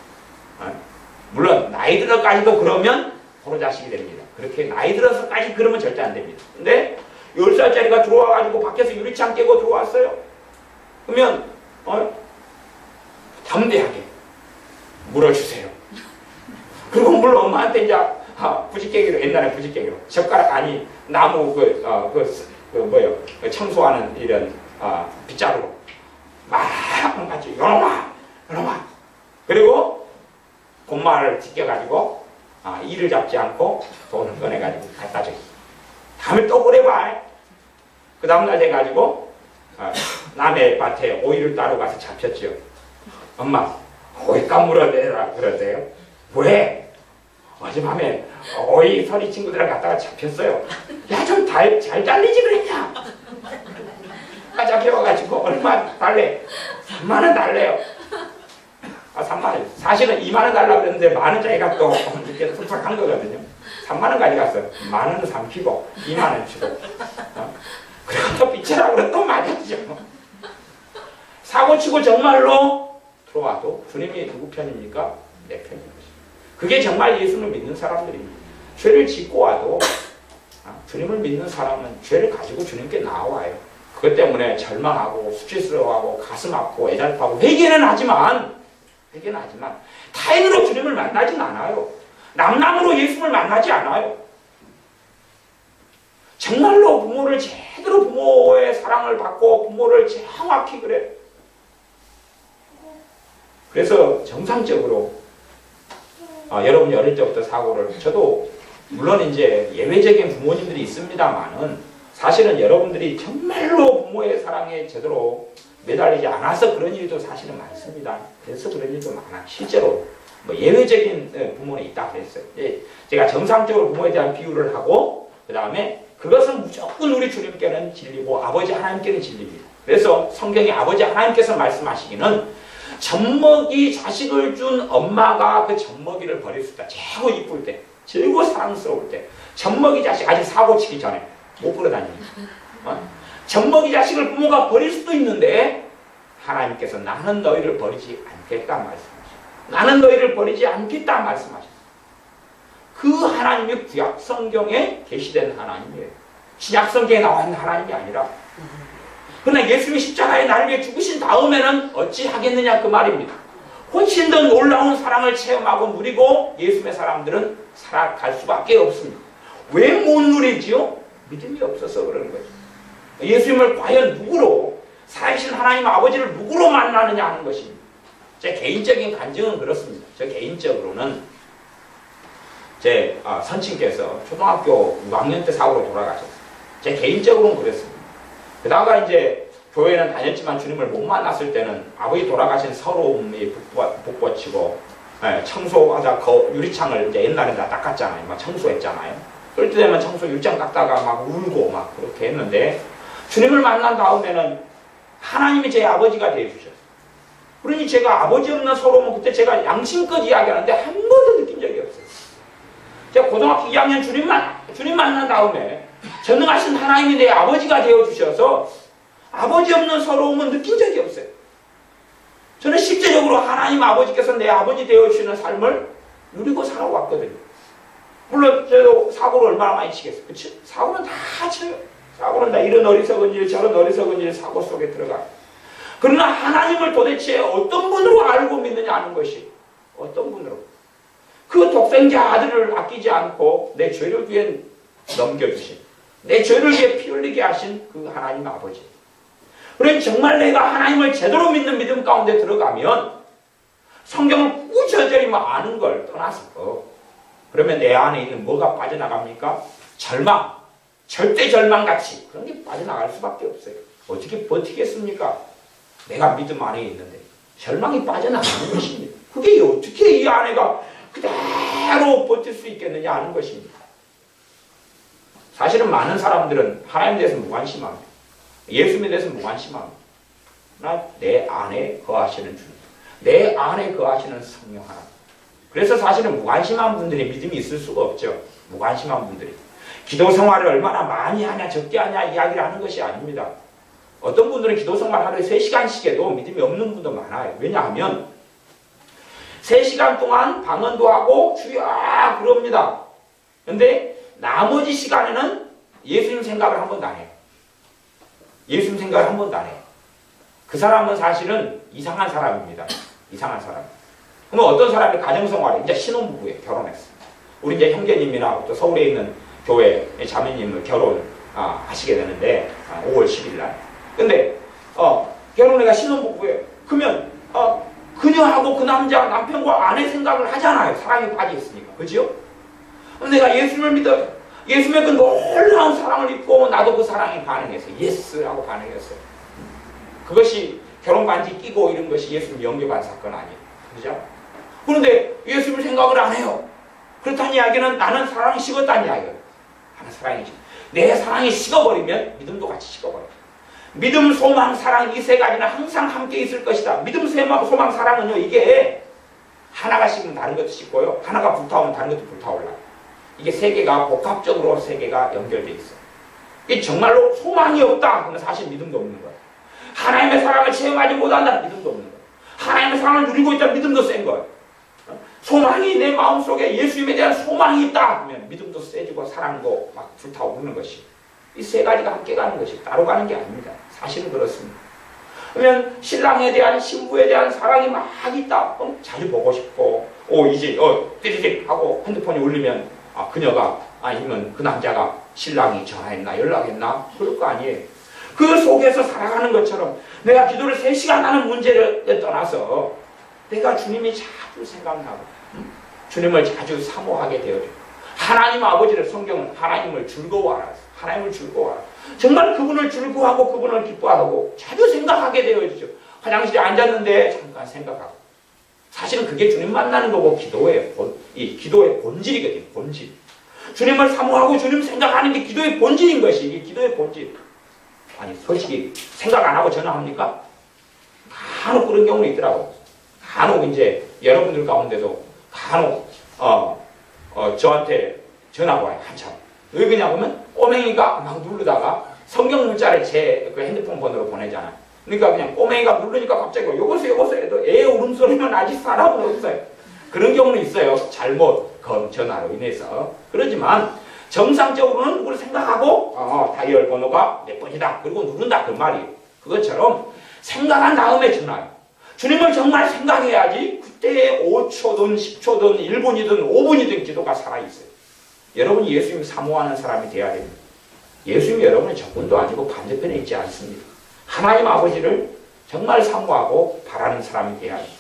물론 나이 들어까지도 그러면 바로 자식이 됩니다. 그렇게 나이 들어서까지 그러면 절대 안 됩니다. 근데 10살짜리가 들어와가지고 밖에서 유리창 깨고 들어왔어요. 그러면 담대하게 물어주세요. 그리고 물론 엄마한테 이제 부지깽이로, 옛날에 부지깽이로 젓가락 아니 나무 청소하는 이런 빗자루로 막 맞죠. 요놈아. 그리고 곰마를 지켜가지고 이를 잡지 않고 돈을 꺼내가지고 갖다 줘요. 다음에 또 그래봐. 그 다음날 돼가지고 남의 밭에 오이를 따러 가서 잡혔죠. 엄마 오이값 물어내라 그러세요. 왜? 어젯밤에 오이 서리 친구들이랑 갔다가 잡혔어요. 야, 좀 잘 잘리지 그랬냐? 잡혀가지고 얼마 달래? 3만원 달래요. 3만원. 사실은 2만원 달라고 그랬는데 만원짜리가 또 이렇게 툭툭한 거거든요. 3만원 가져갔어요. 만원은 삼키고 2만원 주고. 그리고 또 빚이라고 그래 또 맞았죠. 사고치고 정말로 들어와도 주님이 누구 편입니까? 내 편입니다. 그게 정말 예수를 믿는 사람들입니다. 죄를 짓고 와도 주님을 믿는 사람은 죄를 가지고 주님께 나와요. 그것 때문에 절망하고 수치스러워하고 가슴 아프고 애달파고 회개는 하지만 타인으로 주님을 만나진 않아요. 남남으로 예수를 만나지 않아요. 정말로 부모를 제대로 부모의 사랑을 받고 부모를 정확히 그래. 그래서 정상적으로 여러분이 어릴 때부터 사고를, 저도 물론 이제 예외적인 부모님들이 있습니다만은 사실은 여러분들이 정말로 부모의 사랑에 제대로 매달리지 않아서 그런 일도 사실은 많습니다. 그래서 그런 일도 많아. 실제로 예외적인 부모는 있다 그랬어요. 제가 정상적으로 부모에 대한 비유를 하고 그 다음에 그것은 무조건 우리 주님께는 진리고 아버지 하나님께는 진리입니다. 그래서 성경에 아버지 하나님께서 말씀하시기는 젖먹이 자식을 준 엄마가 그 젖먹이를 버렸을 때, 최고 이쁠 때, 최고 사랑스러울 때, 젖먹이 자식 아직 사고 치기 전에 못 끌어다닙니다. 젖먹이 자식을 부모가 버릴 수도 있는데 하나님께서 나는 너희를 버리지 않겠다 말씀하셨어요. 나는 너희를 버리지 않겠다 말씀하셨어요. 그 하나님이 구약 성경에 계시된 하나님이에요. 신약 성경에 나와 있는 하나님이 아니라. 그러나 예수님이 십자가에 나를 위해 죽으신 다음에는 어찌 하겠느냐 그 말입니다. 훨씬 더 놀라운 사랑을 체험하고 누리고 예수님의 사람들은 살아갈 수밖에 없습니다. 왜 못 누리지요? 믿음이 없어서 그러는 거죠. 예수님을 과연 누구로 살아계신 하나님 아버지를 누구로 만나느냐 하는 것입니다. 제 개인적인 간증은 그렇습니다. 저 개인적으로는 제 선친께서 초등학교 6학년 때 사고로 돌아가셨어요. 제 개인적으로는 그랬습니다. 그다가 이제 교회는 다녔지만 주님을 못 만났을 때는 아버지 돌아가신 서러움이 북받치고 청소하다 유리창을 이제 옛날에 다 닦았잖아요. 막 청소했잖아요. 그럴 때 되면 청소 유리창 닦다가 막 울고 막 그렇게 했는데 주님을 만난 다음에는 하나님이 제 아버지가 되어주셨어요. 그러니 제가 아버지 없는 서러움은 그때 제가 양심껏 이야기하는데 한 번도 느낀 적이 없어요. 제가 고등학교 2학년 주님 만난 다음에 전능하신 하나님이 내 아버지가 되어주셔서 아버지 없는 서러움은 느낀 적이 없어요. 저는 실제적으로 하나님 아버지께서 내 아버지 되어주시는 삶을 누리고 살아왔거든요. 물론 저도 사고를 얼마나 많이 치겠어요. 그렇죠? 사고는 다 쳐요. 사고는 다 이런 어리석은 일 저런 어리석은 일 사고 속에 들어가요. 그러나 하나님을 도대체 어떤 분으로 알고 믿느냐 하는 것이 어떤 분으로 그 독생자 아들을 아끼지 않고 내 죄를 위해 넘겨주신 내 죄를 위해 피 흘리게 하신 그 하나님 아버지. 그러니 정말 내가 하나님을 제대로 믿는 믿음 가운데 들어가면 성경을 꾸준히 아는 걸 떠나서 그러면 내 안에 있는 뭐가 빠져나갑니까? 절망, 절대 절망같이 그런 게 빠져나갈 수밖에 없어요. 어떻게 버티겠습니까? 내가 믿음 안에 있는데 절망이 빠져나가는 것입니다. 그게 어떻게 이 안에가 그대로 버틸 수 있겠느냐 하는 것입니다. 사실은 많은 사람들은 하나님에 대해서 무관심합니다. 예수님에 대해서 무관심합니다. 나 내 안에 거하시는 주님, 내 안에 거하시는 성령 하나님. 그래서 사실은 무관심한 분들이 믿음이 있을 수가 없죠. 무관심한 분들이. 기도 생활을 얼마나 많이 하냐 적게 하냐 이야기를 하는 것이 아닙니다. 어떤 분들은 기도 생활 하루에 3시간씩 해도 믿음이 없는 분도 많아요. 왜냐하면 3시간 동안 방언도 하고 주여 그럽니다. 그런데 나머지 시간에는 예수님 생각을 한 번도 안 해요. 예수님 생각을 한 번도 안 해요. 그 사람은 사실은 이상한 사람입니다. 이상한 사람. 그러면 어떤 사람이 가정생활에 이제 신혼부부에 결혼했어요. 우리 이제 형제님이나 또 서울에 있는 교회 자매님을 결혼하시게 되는데 5월 10일 날. 근데 결혼해가 신혼부부예요. 그러면 그녀하고 그 남편과 아내 생각을 하잖아요. 사랑에 빠져 있으니까. 그죠? 내가 예수님을 믿어 예수님의 그 놀라운 사랑을 입고 나도 그 사랑에 반응했어요. 예스라고 반응했어요. 그것이 결혼 반지 끼고 이런 것이 예수님 영접한 사건 아니에요. 그죠? 그런데 예수님을 생각을 안 해요. 그렇다는 이야기는 나는 사랑이 식었다는 이야기예요. 나는 사랑이 식었다. 내 사랑이 식어버리면 믿음도 같이 식어버려요. 믿음, 소망, 사랑 이 세 가지는 항상 함께 있을 것이다. 믿음, 소망, 사랑은요 이게 하나가 식으면 다른 것도 식고요. 하나가 불타오면 다른 것도 불타올라요. 이게 세 개가 복합적으로 세 개가 연결되어 있어요. 이게 정말로 소망이 없다 그러면 사실 믿음도 없는 거예요. 하나님의 사랑을 체험하지 못한다 믿음도 없는 거예요. 하나님의 사랑을 누리고 있다 믿음도 센 거예요. 소망이 내 마음속에 예수님에 대한 소망이 있다 그러면 믿음도 세지고 사랑도 막 불타오르는 것이 이 세 가지가 함께 가는 것이 따로 가는 게 아닙니다. 사실은 그렇습니다. 그러면 신랑에 대한 신부에 대한 사랑이 막 있다. 그럼 자주 보고 싶고 이제 띠리릭 하고 핸드폰이 울리면 그녀가 아니면 그 남자가 신랑이 전화했나 연락했나 그럴 거 아니에요. 그 속에서 살아가는 것처럼 내가 기도를 3시간 하는 문제를 떠나서 내가 주님이 자주 생각나고 주님을 자주 사모하게 되어지고 하나님 아버지를 성경은 하나님을 즐거워하라. 하나님을 즐거워하라. 정말 그분을 즐거워하고 그분을 기뻐하고 자주 생각하게 되어지죠. 화장실에 앉았는데 잠깐 생각하고 사실은 그게 주님 만나는 거고 이 기도의 본질이거든요. 본질. 주님을 사모하고 주님 생각하는 게 기도의 본질인 것이 이게 기도의 본질. 아니 솔직히 생각 안 하고 전화합니까? 간혹 그런 경우는 있더라고요. 간혹 이제 여러분들 가운데도 간혹 저한테 전화가 와요. 한참. 왜 그러냐 보면 꼬맹이가 막 누르다가 성경 문자를 제 그 핸드폰 번호로 보내잖아요. 그러니까 그냥 꼬맹이가 누르니까 갑자기 여보세요 해도 애 울음소리만 아직 사람은 없어요. 그런 경우는 있어요. 잘못 전화로 인해서. 그렇지만 정상적으로는 누구를 생각하고 다이얼 번호가 몇 번이다. 그리고 누른다. 그 말이에요. 그것처럼 생각한 다음에 전화요. 주님을 정말 생각해야지 그때 5초든 10초든 1분이든 5분이든 기도가 살아있어요. 여러분이 예수님 사모하는 사람이 되어야 됩니다. 예수님이 여러분의 적군도 아니고 반대편에 있지 않습니다. 하나님 아버지를 정말 사모하고 바라는 사람이 돼야 합니다.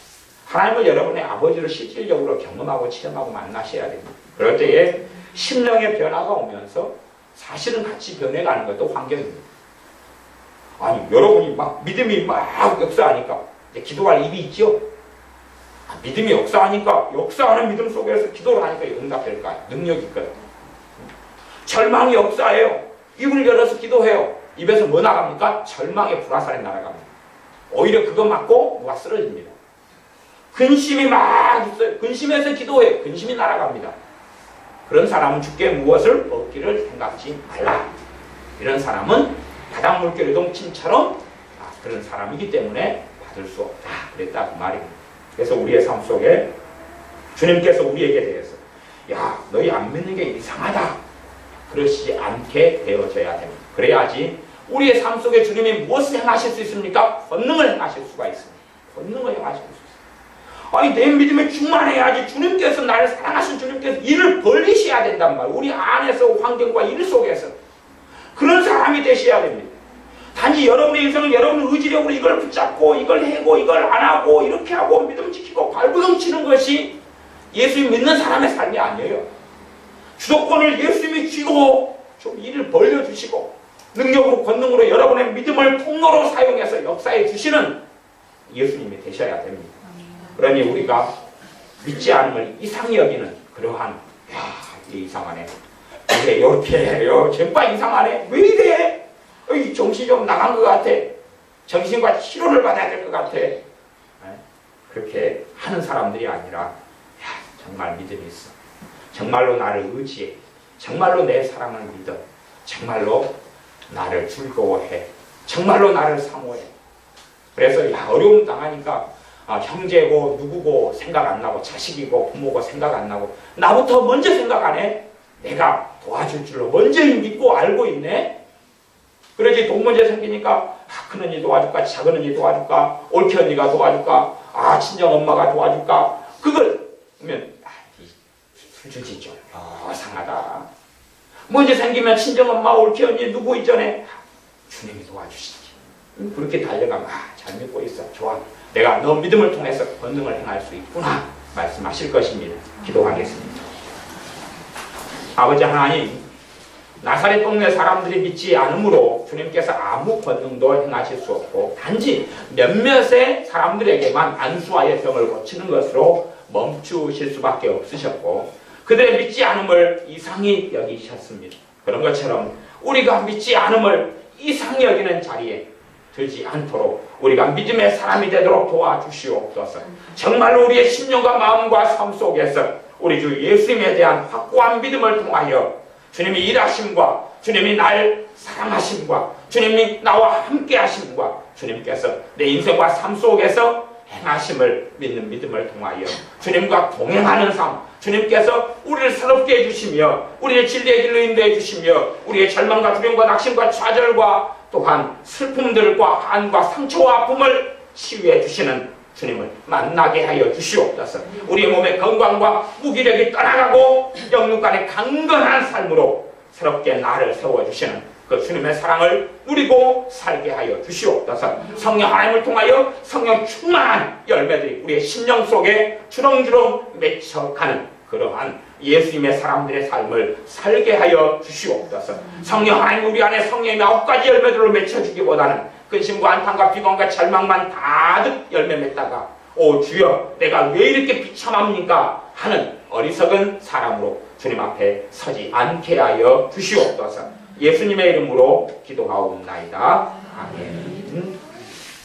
하나님은 여러분의 아버지를 실질적으로 경험하고 체험하고 만나셔야 됩니다. 그럴 때에 심령의 변화가 오면서 사실은 같이 변해가는 것도 환경입니다. 아니 여러분이 막 믿음이 막 역사하니까 이제 기도할 입이 있죠? 믿음이 역사하니까 역사하는 믿음 속에서 기도를 하니까 응답될까요? 능력이 있거든요. 절망이 역사해요. 입을 열어서 기도해요. 입에서 뭐 나갑니까? 절망의 불화살이 날아갑니다. 오히려 그거 맞고 누가 쓰러집니다. 근심이 막 있어요. 근심해서 기도해요. 근심이 날아갑니다. 그런 사람은 주께 무엇을 얻기를 생각지 말라. 이런 사람은 바닷물결의 동침처럼 그런 사람이기 때문에 받을 수 없다. 그랬다 그 말입니다. 그래서 우리의 삶 속에 주님께서 우리에게 대해서 야 너희 안 믿는 게 이상하다. 그러시지 않게 되어져야 됩니다. 그래야지 우리의 삶 속에 주님이 무엇을 행하실 수 있습니까? 권능을 행하실 수가 있습니다. 권능을 행하실 수 있습니다. 아니 내 믿음에 충만해야지 주님께서 나를 사랑하신 주님께서 일을 벌리셔야 된단 말이에요. 우리 안에서 환경과 일 속에서 그런 사람이 되셔야 됩니다. 단지 여러분의 인생을 여러분의 의지력으로 이걸 붙잡고 이걸 해고 이걸 안 하고 이렇게 하고 믿음 지키고 발버둥 치는 것이 예수님 믿는 사람의 삶이 아니에요. 주도권을 예수님이 쥐고 좀 일을 벌려주시고 능력으로 권능으로 여러분의 믿음을 통로로 사용해서 역사해 주시는 예수님이 되셔야 됩니다. 그러니 우리가 믿지 않음을 이상히 여기는 그러한 야 이게 이상하네. 이게 이렇게 해요. 정말 이상하네. 왜 이래? 정신이 좀 나간 것 같아. 정신과 치료를 받아야 될 것 같아. 그렇게 하는 사람들이 아니라 야 정말 믿음이 있어. 정말로 나를 의지해. 정말로 내 사랑을 믿어. 정말로 나를 즐거워해. 정말로 나를 사모해. 그래서 야 어려움 당하니까 형제고 누구고 생각 안 나고 자식이고 부모고 생각 안 나고 나부터 먼저 생각 안 해? 내가 도와줄 줄로 먼저 믿고 알고 있네? 그러지 돈 문제 생기니까 큰 언니 도와줄까 작은 언니 도와줄까 옳게 언니가 도와줄까 친정 엄마가 도와줄까 그걸 보면 술주지 좀 상하다. 문제 생기면 친정 엄마 옳게 언니 누구 이전에 주님이 도와주시지. 그렇게 달려가면 잘 믿고 있어. 좋아. 내가 너 믿음을 통해서 권능을 행할 수 있구나 말씀하실 것입니다. 기도하겠습니다. 아버지 하나님 나사렛 동네 사람들이 믿지 않으므로 주님께서 아무 권능도 행하실 수 없고 단지 몇몇의 사람들에게만 안수하여 병을 고치는 것으로 멈추실 수밖에 없으셨고 그들의 믿지 않음을 이상히 여기셨습니다. 그런 것처럼 우리가 믿지 않음을 이상히 여기는 자리에 들지 않도록 우리가 믿음의 사람이 되도록 도와주시옵소서. 정말로 우리의 심령과 마음과 삶 속에서 우리 주 예수님에 대한 확고한 믿음을 통하여 주님이 일하심과 주님이 날 사랑하심과 주님이 나와 함께 하심과 주님께서 내 인생과 삶 속에서 행하심을 믿는 믿음을 통하여 주님과 동행하는 삶 주님께서 우리를 새롭게 해주시며 우리의 진리의 길로 인도해 주시며 우리의 절망과 두려움과 낙심과 좌절과 또한 슬픔들과 한과 상처와 아픔을 치유해 주시는 주님을 만나게 하여 주시옵소서. 우리의 몸의 건강과 무기력이 떠나가고 영육 간의 강건한 삶으로 새롭게 나를 세워주시는 그 주님의 사랑을 누리고 살게 하여 주시옵소서. 성령 하나님을 통하여 성령 충만한 열매들이 우리의 심령 속에 주렁주렁 맺혀가는 그러한 예수님의 사람들의 삶을 살게 하여 주시옵소서. 성령 하나님 우리 안에 성령의 9가지 열매들로 맺혀주기보다는 근심과 안탄과 비관과 절망만 가득 열매 맺다가 오 주여 내가 왜 이렇게 비참합니까 하는 어리석은 사람으로 주님 앞에 서지 않게 하여 주시옵소서. 예수님의 이름으로 기도하옵나이다. 아멘.